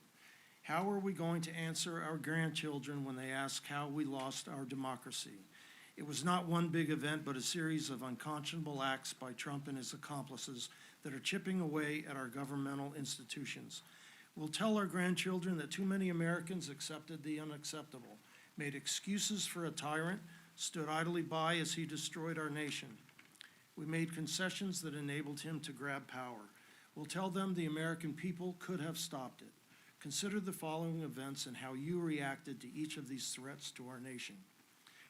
How are we going to answer our grandchildren when they ask how we lost our democracy? It was not one big event, but a series of unconscionable acts by Trump and his accomplices that are chipping away at our governmental institutions. We'll tell our grandchildren that too many Americans accepted the unacceptable, made excuses for a tyrant, stood idly by as he destroyed our nation. We made concessions that enabled him to grab power. We'll tell them the American people could have stopped it. Consider the following events and how you reacted to each of these threats to our nation.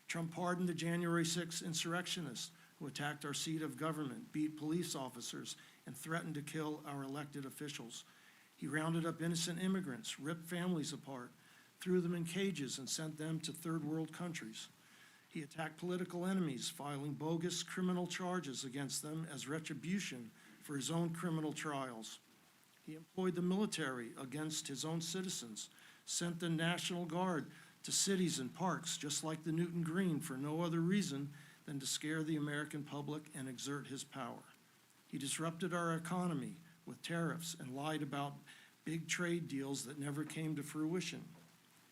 Trump pardoned the January 6th insurrectionists who attacked our seat of government, beat police officers, and threatened to kill our elected officials. He rounded up innocent immigrants, ripped families apart, threw them in cages, and sent them to third world countries. He attacked political enemies, filing bogus criminal charges against them as retribution for his own criminal trials. He employed the military against his own citizens, sent the National Guard to cities and parks, just like the Newton Green, for no other reason than to scare the American public and exert his power. He disrupted our economy with tariffs and lied about big trade deals that never came to fruition.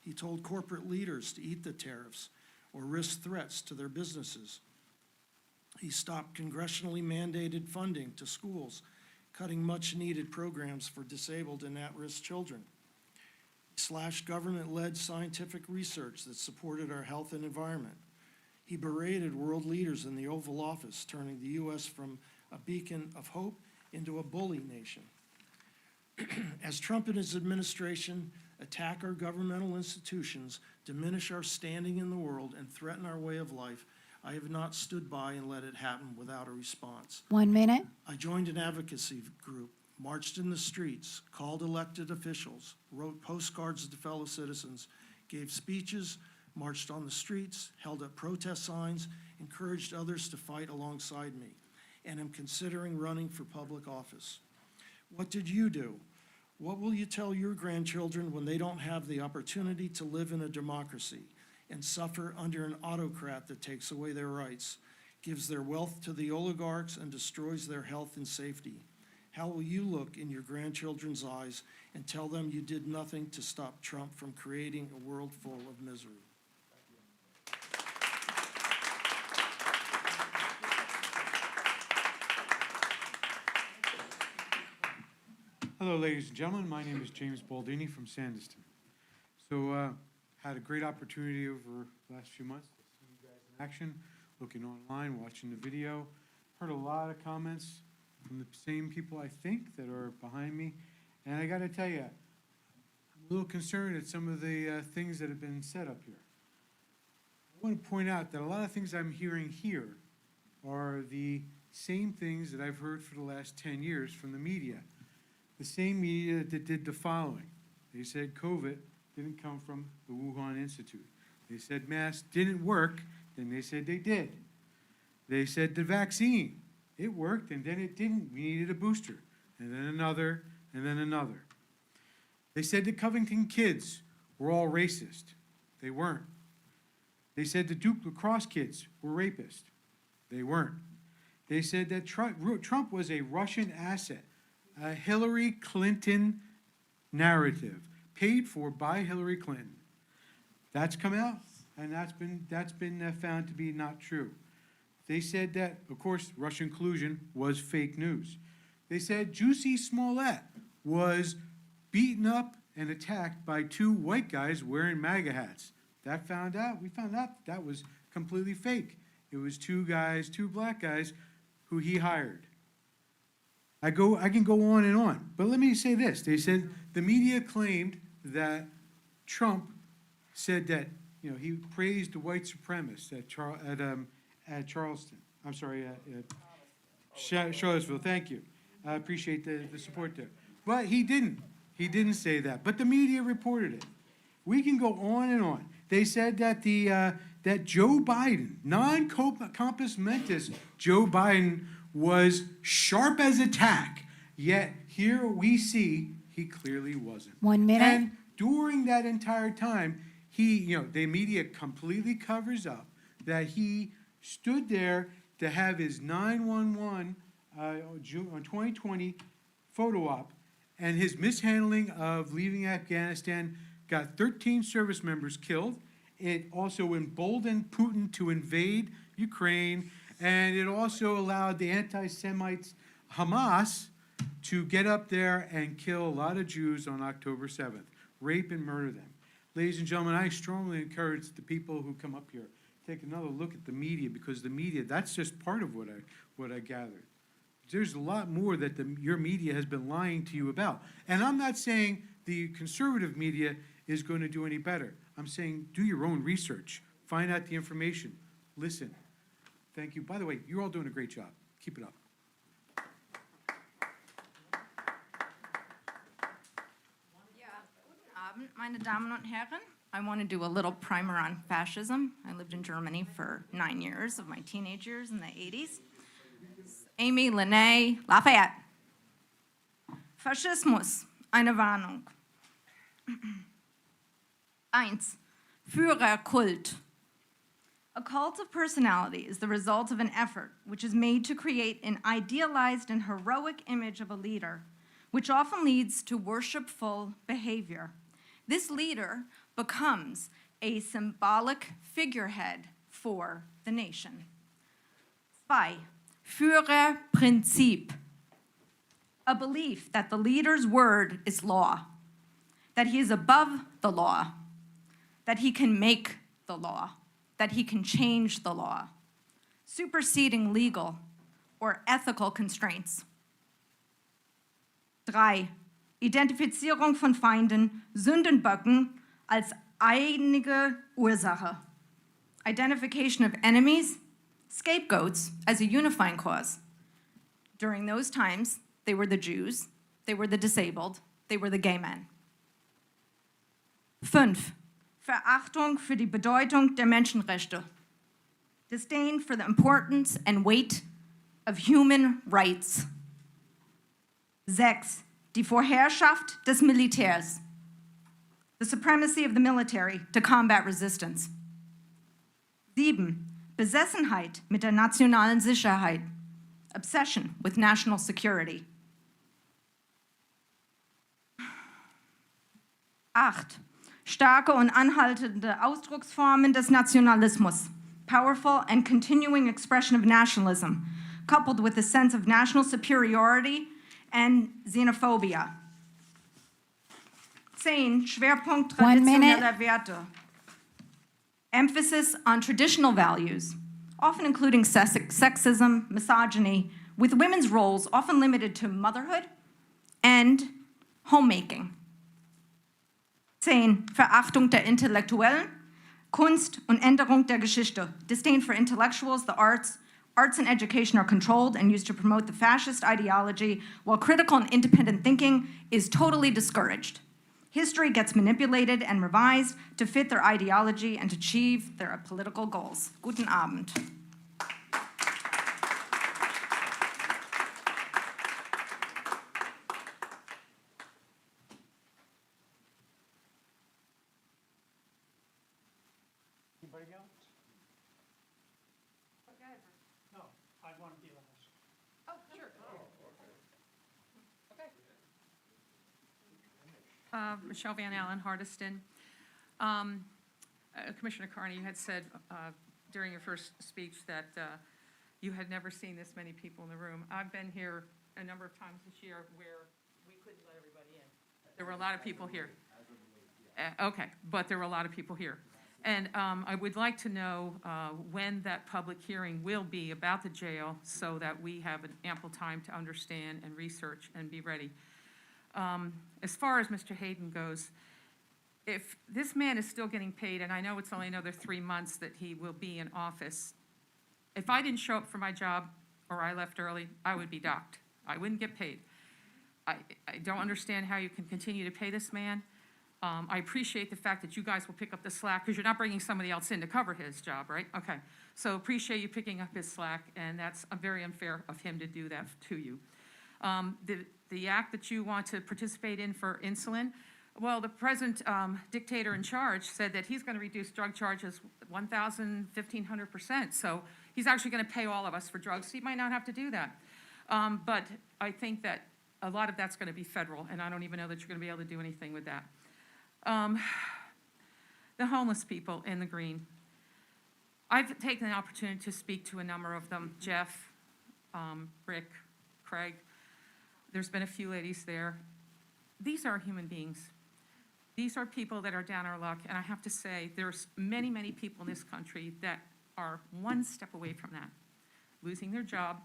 He told corporate leaders to eat the tariffs or risk threats to their businesses. He stopped congressionally mandated funding to schools, cutting much-needed programs for disabled and at-risk children. He slashed government-led scientific research that supported our health and environment. He berated world leaders in the Oval Office, turning the U.S. from a beacon of hope into a bully nation. As Trump and his administration attack our governmental institutions, diminish our standing in the world, and threaten our way of life, I have not stood by and let it happen without a response. 1 minute. I joined an advocacy group, marched in the streets, called elected officials, wrote postcards to fellow citizens, gave speeches, marched on the streets, held up protest signs, encouraged others to fight alongside me, and am considering running for public office. What did you do? What will you tell your grandchildren when they don't have the opportunity to live in a democracy and suffer under an autocrat that takes away their rights, gives their wealth to the oligarchs, and destroys their health and safety? How will you look in your grandchildren's eyes and tell them you did nothing to stop Trump from creating a world full of misery? Hello, ladies and gentlemen. My name is James Baldini from Sandyston. So, had a great opportunity over the last few months to see you guys in action, looking online, watching the video. Heard a lot of comments from the same people, I think, that are behind me. And I got to tell you, I'm a little concerned at some of the things that have been said up here. I want to point out that a lot of things I'm hearing here are the same things that I've heard for the last 10 years from the media. The same media that did the following. They said COVID didn't come from the Wuhan Institute. They said masks didn't work, then they said they did. They said the vaccine, it worked, and then it didn't. We needed a booster. And then another, and then another. They said the Covington kids were all racist. They weren't. They said the Duke lacrosse kids were rapists. They weren't. They said that Trump was a Russian asset, a Hillary Clinton narrative paid for by Hillary Clinton. That's come out, and that's been found to be not true. They said that, of course, Russian collusion was fake news. They said Jussie Smollett was beaten up and attacked by two white guys wearing MAGA hats. We found out that was completely fake. It was two black guys who he hired. I can go on and on, but let me say this. They said the media claimed that Trump said that, he praised the white supremacists at Charleston. I'm sorry, Charlottesville, thank you. I appreciate the support there. But he didn't say that, but the media reported it. We can go on and on. They said that that Joe Biden, non-compos mentis, Joe Biden was sharp as a tack, yet here we see he clearly wasn't. 1 minute. And during that entire time, the media completely covers up that he stood there to have his 911 on 2020 photo op, and his mishandling of leaving Afghanistan got 13 service members killed. It also emboldened Putin to invade Ukraine, and it also allowed the anti-Semites, Hamas, to get up there and kill a lot of Jews on October 7th, rape and murder them. Ladies and gentlemen, I strongly encourage the people who come up here, take another look at the media, because the media, that's just part of what I gathered. There's a lot more that your media has been lying to you about. And I'm not saying the conservative media is going to do any better. I'm saying do your own research, find out the information, listen. Thank you. By the way, you're all doing a great job. Keep it up. Guten Abend, meine Damen und Herren. I want to do a little primer on fascism. I lived in Germany for 9 years of my teenage years in the 80s. Amy, Linnae, Lafayette. Faschismus, eine Warnung. 1. Führerkult. A cult of personality is the result of an effort which is made to create an idealized and heroic image of a leader, which often leads to worshipful behavior. This leader becomes a symbolic figurehead for the nation. 2. Führerprinzip. A belief that the leader's word is law, that he is above the law, that he can make the law, that he can change the law, superseding legal or ethical constraints. 3. Identifizierung von Feinden, Sündenböcken als einige Ursache. Identification of enemies, scapegoats as a unifying cause. During those times, they were the Jews, they were the disabled, they were the gay men. 5. Verachtung für die Bedeutung der Menschenrechte. Disdain for the importance and weight of human rights. 6. Die Vorherrschaft des Militärs. The supremacy of the military to combat resistance. 7. Besessenheit mit der nationalen Sicherheit. Obsession with national security. 8. Starke und anhaltende Ausdrucksformen des Nationalismus. Powerful and continuing expression of nationalism, coupled with a sense of national superiority and xenophobia. 10. Schwerpunkt 1 minute. traditioneller Werte. Emphasis on traditional values, often including sexism, misogyny, with women's roles often limited to motherhood and homemaking. 10. Verachtung der Intellektuellen, Kunst und Änderung der Geschichte. Disdain for intellectuals, the arts. Arts and education are controlled and used to promote the fascist ideology, while critical and independent thinking is totally discouraged. History gets manipulated and revised to fit their ideology and to achieve their political goals. Guten Abend. Anybody else? No, I want to be last. Oh, sure. Okay. Michelle Van Allen, Hardiston. Commissioner Carney, you had said during your first speech that you had never seen this many people in the room. I've been here a number of times this year where we couldn't let everybody in. There were a lot of people here. Okay, but there were a lot of people here. And I would like to know when that public hearing will be about the jail so that we have an ample time to understand and research and be ready. As far as Mr. Hayden goes, if this man is still getting paid, and I know it's only another 3 months that he will be in office, If I didn't show up for my job or I left early, I would be docked. I wouldn't get paid. I don't understand how you can continue to pay this man. I appreciate the fact that you guys will pick up the slack, because you're not bringing somebody else in to cover his job, right? Okay, so appreciate you picking up his slack, and that's very unfair of him to do that to you. The act that you want to participate in for insulin, well, the present dictator in charge said that he's going to reduce drug charges 1,000, 1,500%. So he's actually going to pay all of us for drugs. He might not have to do that. But I think that a lot of that's going to be federal, and I don't even know that you're going to be able to do anything with that. The homeless people in the green. I've taken the opportunity to speak to a number of them, Jeff, Rick, Craig. There's been a few ladies there. These are human beings. These are people that are down our luck, and I have to say, there's many, many people in this country that are one step away from that, losing their job.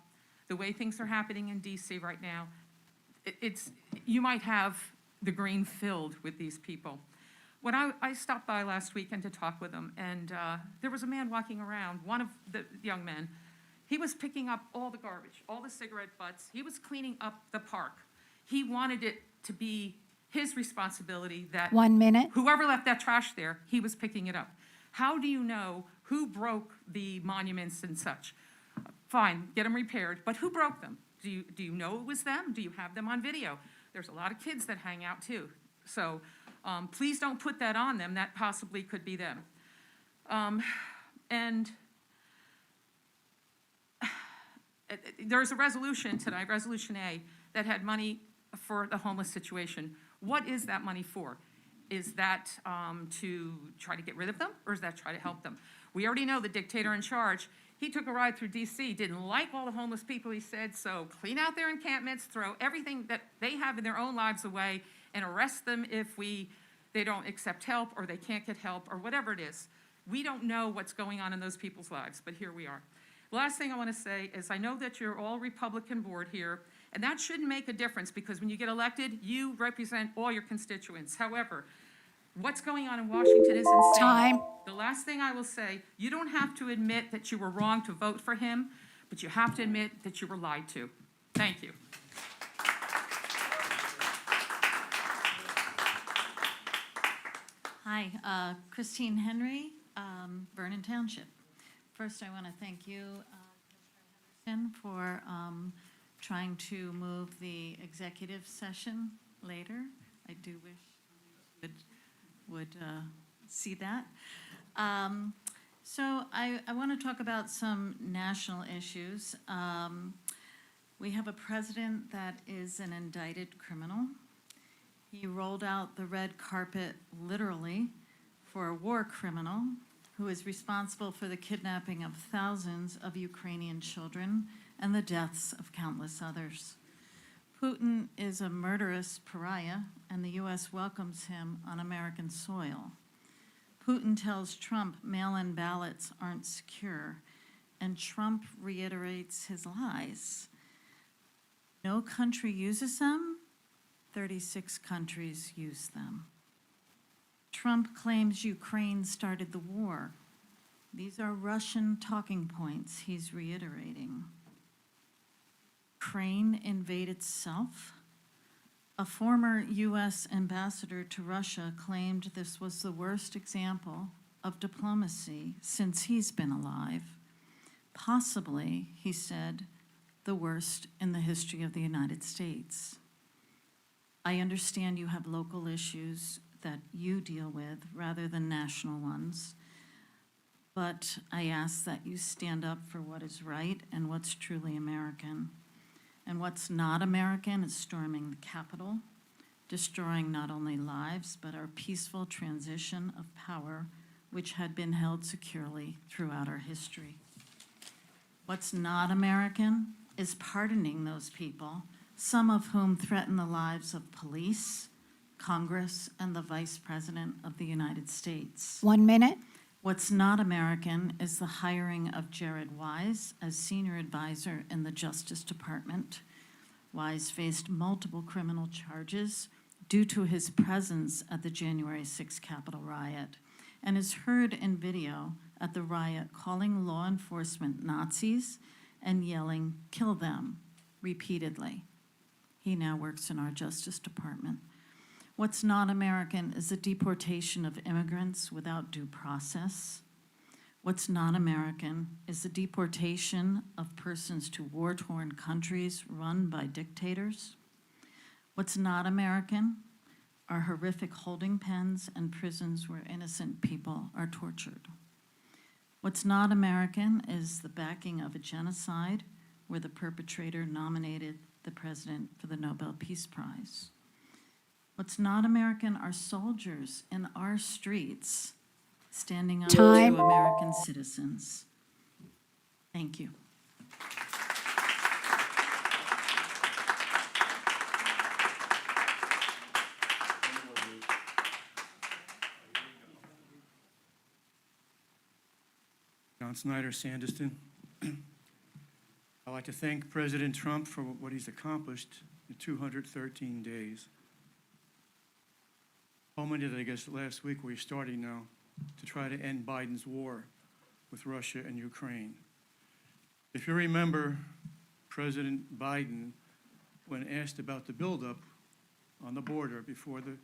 The way things are happening in DC right now, you might have the green filled with these people. When I stopped by last weekend to talk with them, and there was a man walking around, one of the young men. He was picking up all the garbage, all the cigarette butts. He was cleaning up the park. He wanted it to be his responsibility that 1 minute. whoever left that trash there, he was picking it up. How do you know who broke the monuments and such? Fine, get them repaired, but who broke them? Do you know it was them? Do you have them on video? There's a lot of kids that hang out too. So please don't put that on them. That possibly could be them. There's a resolution tonight, Resolution A, that had money for the homeless situation. What is that money for? Is that to try to get rid of them, or is that try to help them? We already know the dictator in charge. He took a ride through DC, didn't like all the homeless people, he said, so clean out their encampments, throw everything that they have in their own lives away, and arrest them if they don't accept help, or they can't get help, or whatever it is. We don't know what's going on in those people's lives, but here we are. The last thing I want to say is I know that you're all Republican board here, and that shouldn't make a difference, because when you get elected, you represent all your constituents. However, what's going on in Washington is insane. Time. The last thing I will say, you don't have to admit that you were wrong to vote for him, but you have to admit that you were lied to. Thank you. Hi, Christine Henry, Vernon Township. First, I want to thank you, Commissioner Henderson, for trying to move the executive session later. I do wish you would see that. So I want to talk about some national issues. We have a president that is an indicted criminal. He rolled out the red carpet literally for a war criminal who is responsible for the kidnapping of thousands of Ukrainian children and the deaths of countless others. Putin is a murderous pariah, and the U.S. welcomes him on American soil. Putin tells Trump mail-in ballots aren't secure, and Trump reiterates his lies. No country uses them. 36 countries use them. Trump claims Ukraine started the war. These are Russian talking points he's reiterating. Ukraine invade itself? A former U.S. ambassador to Russia claimed this was the worst example of diplomacy since he's been alive. Possibly, he said, the worst in the history of the United States. I understand you have local issues that you deal with rather than national ones, but I ask that you stand up for what is right and what's truly American. And what's not American is storming the Capitol, destroying not only lives, but our peaceful transition of power, which had been held securely throughout our history. What's not American is pardoning those people, some of whom threaten the lives of police, Congress, and the Vice President of the United States. 1 minute. What's not American is the hiring of Jared Wise as senior advisor in the Justice Department. Wise faced multiple criminal charges due to his presence at the January 6th Capitol riot and is heard in video at the riot, calling law enforcement Nazis and yelling, "Kill them," repeatedly. He now works in our Justice Department. What's not American is the deportation of immigrants without due process. What's not American is the deportation of persons to war-torn countries run by dictators. What's not American are horrific holding pens and prisons where innocent people are tortured. What's not American is the backing of a genocide where the perpetrator nominated the president for the Nobel Peace Prize. What's not American are soldiers in our streets standing up Time. to American citizens. Thank you. John Snyder, Sandyston. I'd like to thank President Trump for what he's accomplished in 213 days. Culminated, I guess, last week, we're starting now to try to end Biden's war with Russia and Ukraine. If you remember, President Biden, when asked about the buildup on the border before the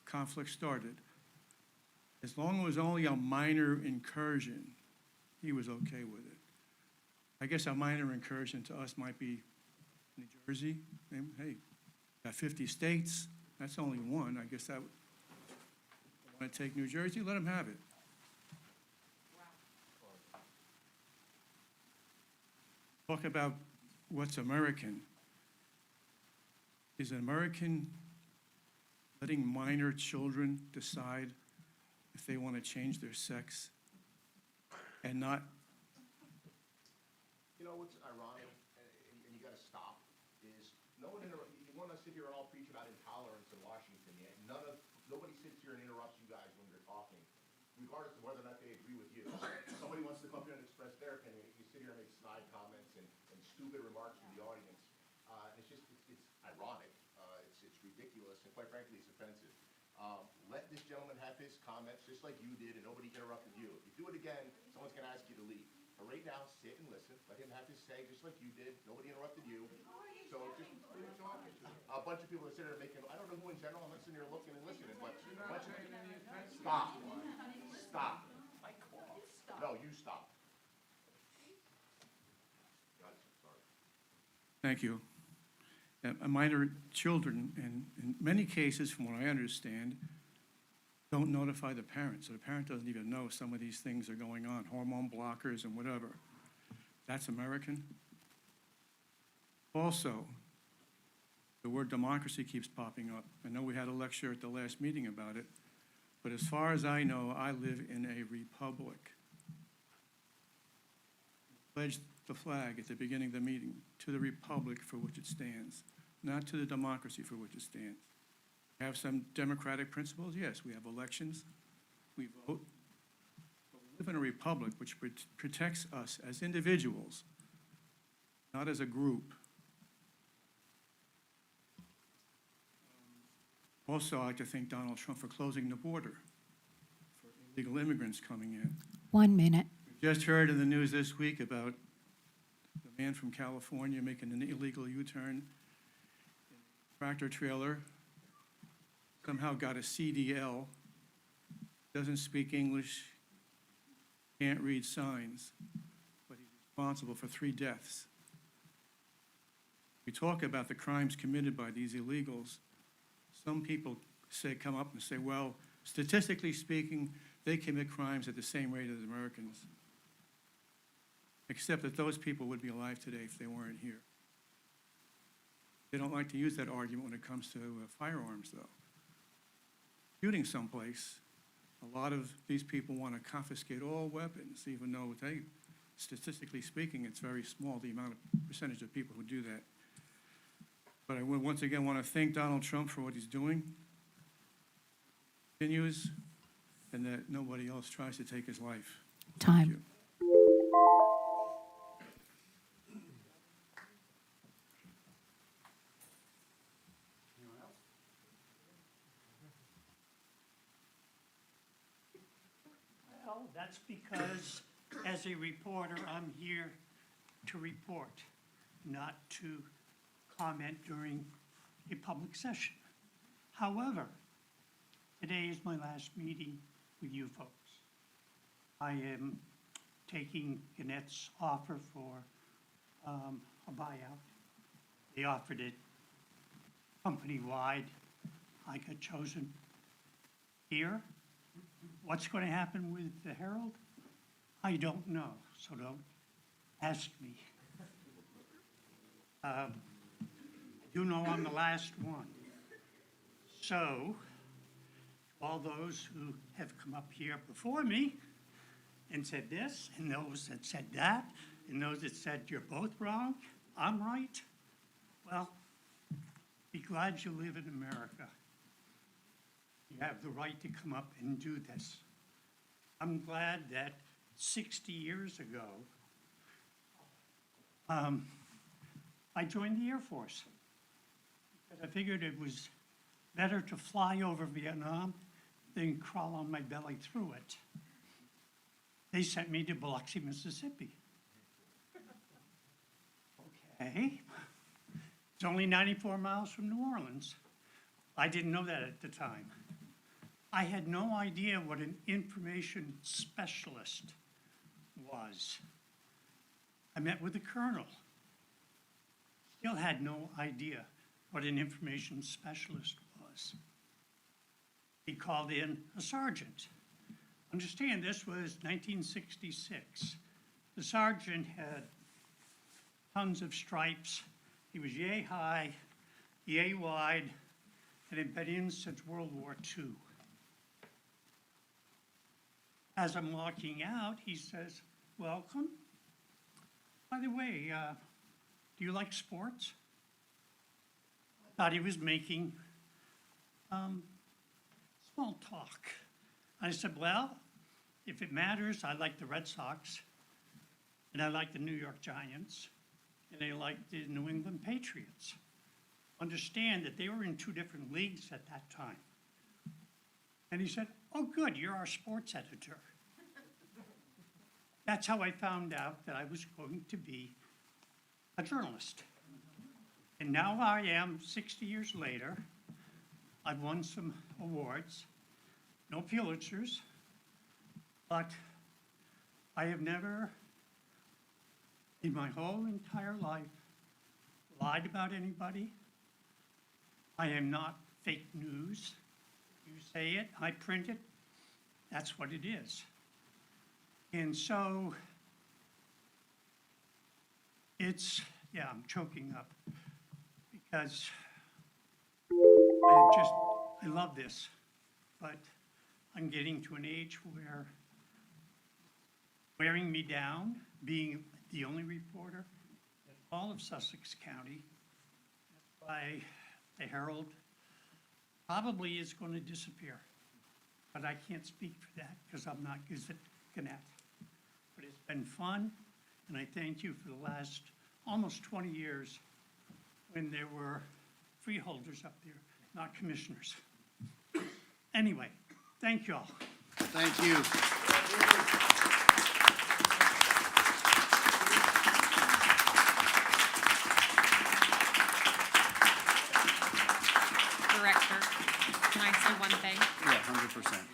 conflict started, as long as it was only a minor incursion, he was okay with it. I guess a minor incursion to us might be New Jersey. Hey, got 50 states, that's only one. I guess that would want to take New Jersey, let them have it. Talk about what's American. Is American letting minor children decide if they want to change their sex and not? You know what's ironic, and you gotta stop, is no one you wanna sit here and all preach about intolerance in Washington, yet nobody sits here and interrupts you guys when you're talking, regardless of whether or not they agree with you. Somebody wants to come here and express their opinion, you sit here and make snide comments and stupid remarks from the audience. It's ironic, it's ridiculous, and quite frankly, it's offensive. Let this gentleman have his comments, just like you did, and nobody interrupted you. If you do it again, someone's gonna ask you to leave. But right now, sit and listen, let him have his say, just like you did, nobody interrupted you. So just leave it talking. A bunch of people are sitting there making, I don't know who in general, I'm not sitting here looking and listening, but a bunch of people. Stop. Stop. No, you stop. Sorry. Thank you. Minor children, in many cases, from what I understand, don't notify the parent. So the parent doesn't even know some of these things are going on, hormone blockers and whatever. That's American. Also, the word democracy keeps popping up. I know we had a lecture at the last meeting about it, but as far as I know, I live in a republic. Pledged the flag at the beginning of the meeting to the republic for which it stands, not to the democracy for which it stands. We have some democratic principles, yes, we have elections, we vote, but we live in a republic which protects us as individuals, not as a group. Also, I'd like to thank Donald Trump for closing the border for illegal immigrants coming in. 1 minute. Just heard in the news this week about the man from California making an illegal U-turn in a tractor trailer, somehow got a CDL, doesn't speak English, can't read signs, but he's responsible for 3 deaths. We talk about the crimes committed by these illegals. Some people come up and say, well, statistically speaking, they commit crimes at the same rate as Americans. Except that those people would be alive today if they weren't here. They don't like to use that argument when it comes to firearms, though. Shooting someplace, a lot of these people want to confiscate all weapons, even though statistically speaking, it's very small, the amount of percentage of people who do that. But I would once again want to thank Donald Trump for what he's doing, continues, and that nobody else tries to take his life. Time. Thank you. Well, that's because as a reporter, I'm here to report, not to comment during a public session. However, today is my last meeting with you folks. I am taking Gannett's offer for a buyout. They offered it company-wide. I got chosen here. What's going to happen with the Herald? I don't know, so don't ask me. I do know I'm the last one. So, all those who have come up here before me and said this, and those that said that, and those that said you're both wrong, I'm right, well, be glad you live in America. You have the right to come up and do this. I'm glad that 60 years ago, I joined the Air Force. Because I figured it was better to fly over Vietnam than crawl on my belly through it. They sent me to Biloxi, Mississippi. Okay. It's only 94 miles from New Orleans. I didn't know that at the time. I had no idea what an information specialist was. I met with the colonel. Still had no idea what an information specialist was. He called in a sergeant. Understand, this was 1966. The sergeant had tons of stripes. He was yay high, yay wide, and had been in since World War II. As I'm walking out, he says, "Welcome. By the way, do you like sports?" I thought he was making small talk. I said, "Well, if it matters, I like the Red Sox, and I like the New York Giants, and I like the New England Patriots. Understand that they were in two different leagues at that time." And he said, "Oh, good, you're our sports editor." That's how I found out that I was going to be a journalist. And now I am, 60 years later. I've won some awards, no Pulitzers, but I have never, in my whole entire life, lied about anybody. I am not fake news. You say it, I print it, that's what it is. And so, yeah, I'm choking up because I love this, but I'm getting to an age where wearing me down, being the only reporter in all of Sussex County by the Herald, probably is going to disappear. But I can't speak for that because I'm not Gannett. But it's been fun, and I thank you for the last almost 20 years when there were freeholders up there, not commissioners. Anyway, thank you all. Thank you. Director, can I say one thing? Yeah, 100%.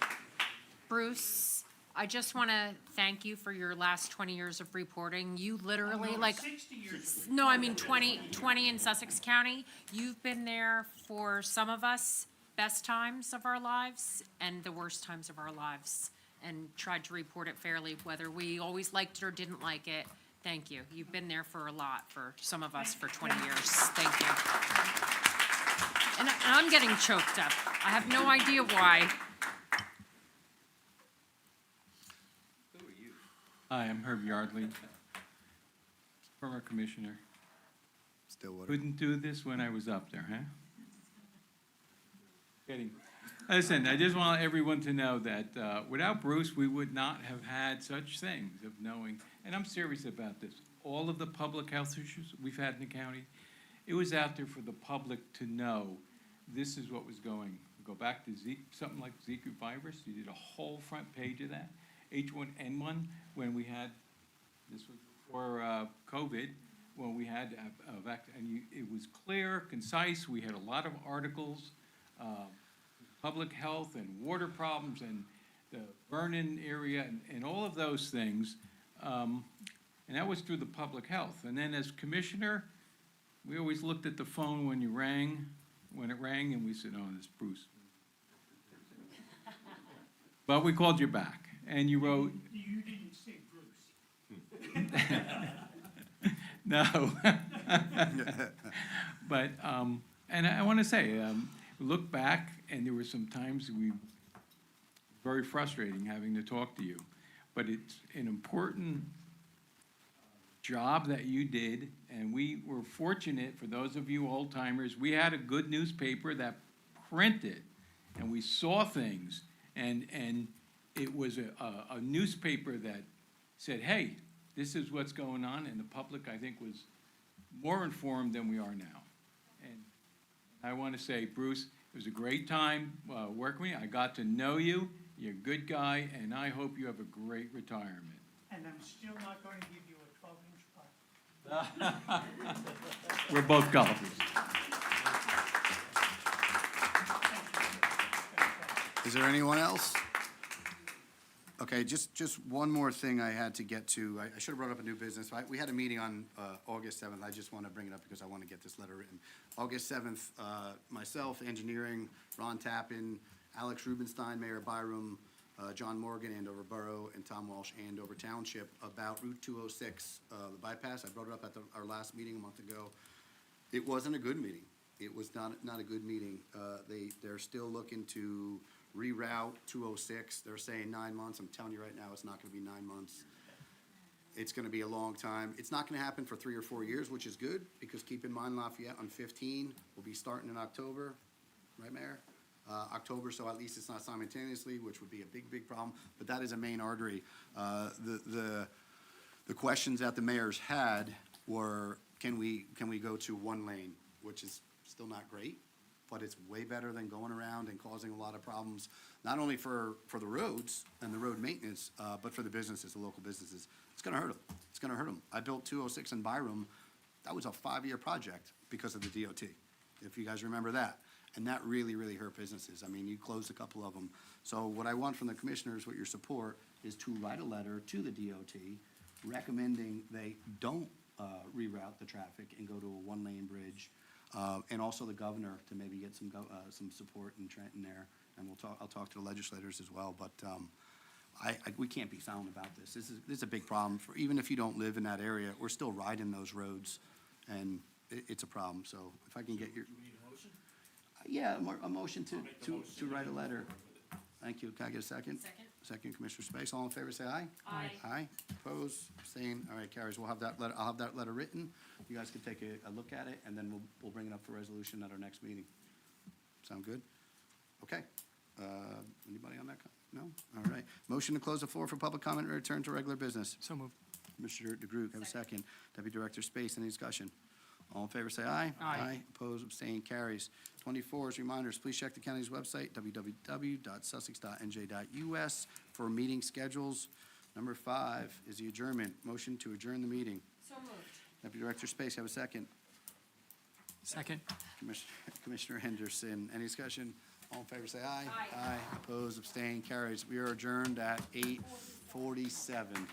Bruce, I just want to thank you for your last 20 years of reporting. You literally, like, 60 years. no, I mean 20 in Sussex County. You've been there for some of us, best times of our lives and the worst times of our lives, and tried to report it fairly, whether we always liked it or didn't like it. Thank you. You've been there for a lot for some of us for 20 years. Thank you. And I'm getting choked up. I have no idea why. Hi, I'm Herb Yardley, former commissioner. Stillwater. Couldn't do this when I was up there, huh? Kidding. Listen, I just want everyone to know that without Bruce, we would not have had such things of knowing, and I'm serious about this, all of the public health issues we've had in the county, it was out there for the public to know this is what was going. Go back to something like Zika virus, you did a whole front page of that. H1N1 when we had, this was before COVID, when we had a vaccine, and it was clear, concise, we had a lot of articles, public health and water problems and the Vernon area and all of those things. And that was through the public health. And then as commissioner, we always looked at the phone when it rang, and we said, oh, it's Bruce. But we called you back, and you wrote. You didn't say Bruce. No. But, and I want to say, look back, and there were some times very frustrating having to talk to you. But it's an important job that you did, and we were fortunate, for those of you old timers, we had a good newspaper that printed, and we saw things, and it was a newspaper that said, hey, this is what's going on, and the public, I think, was more informed than we are now. And I want to say, Bruce, it was a great time working with you. I got to know you. You're a good guy, and I hope you have a great retirement. And I'm still not going to give you a 12-inch putt. We're both golfers. Is there anyone else? Okay, just one more thing I had to get to. I should have brought up a new business. We had a meeting on August 7th. I just want to bring it up because I want to get this letter written. August 7th, myself, engineering, Ron Tappan, Alex Rubenstein, Mayor Byram, John Morgan, Andover Borough, and Tom Walsh, Andover Township, about Route 206, the bypass. I brought it up at our last meeting a month ago. It wasn't a good meeting. It was not a good meeting. They're still looking to reroute 206. They're saying 9 months. I'm telling you right now, it's not going to be 9 months. It's going to be a long time. It's not going to happen for 3 or 4 years, which is good, because keep in mind, Lafayette on 15 will be starting in October, right, Mayor? October, so at least it's not simultaneously, which would be a big, big problem, but that is a main artery. The questions that the mayors had were, can we go to 1 lane, which is still not great, but it's way better than going around and causing a lot of problems, not only for the roads and the road maintenance, but for the businesses, the local businesses. It's gonna hurt them. It's gonna hurt them. I built 206 in Byram. That was a 5-year project because of the DOT, if you guys remember that. And that really, really hurt businesses. I mean, you closed a couple of them. So what I want from the commissioners, with your support, is to write a letter to the DOT recommending they don't reroute the traffic and go to a 1-lane bridge. And also the governor to maybe get some support in Trenton there. And I'll talk to the legislators as well. But we can't be silent about this. This is a big problem. Even if you don't live in that area, we're still riding those roads, and it's a problem. So if I can get your. Yeah, a motion to write a letter. Thank you. Can I get a second? Second, Commissioner Space. All in favor, say aye. Aye. Aye. Opposed, abstained. All right, carries. We'll have that letter. I'll have that letter written. You guys can take a look at it, and then we'll bring it up for resolution at our next meeting. Sound good? Okay. Anybody on that? No? All right. Motion to close the floor for public comment and return to regular business. So moved. Commissioner DeGroot, have a second. Deputy Director Space, any discussion? All in favor, say aye. Aye. Opposed, abstained, carries. 24 is reminders. Please check the county's website, www.sussex.nj.us, for meeting schedules. Number 5 is the adjournment. Motion to adjourn the meeting. So moved. Deputy Director Space, have a second. Second. Commissioner Henderson, any discussion? All in favor, say aye. Aye. Aye. Opposed, abstained, carries. We are adjourned at 8:47.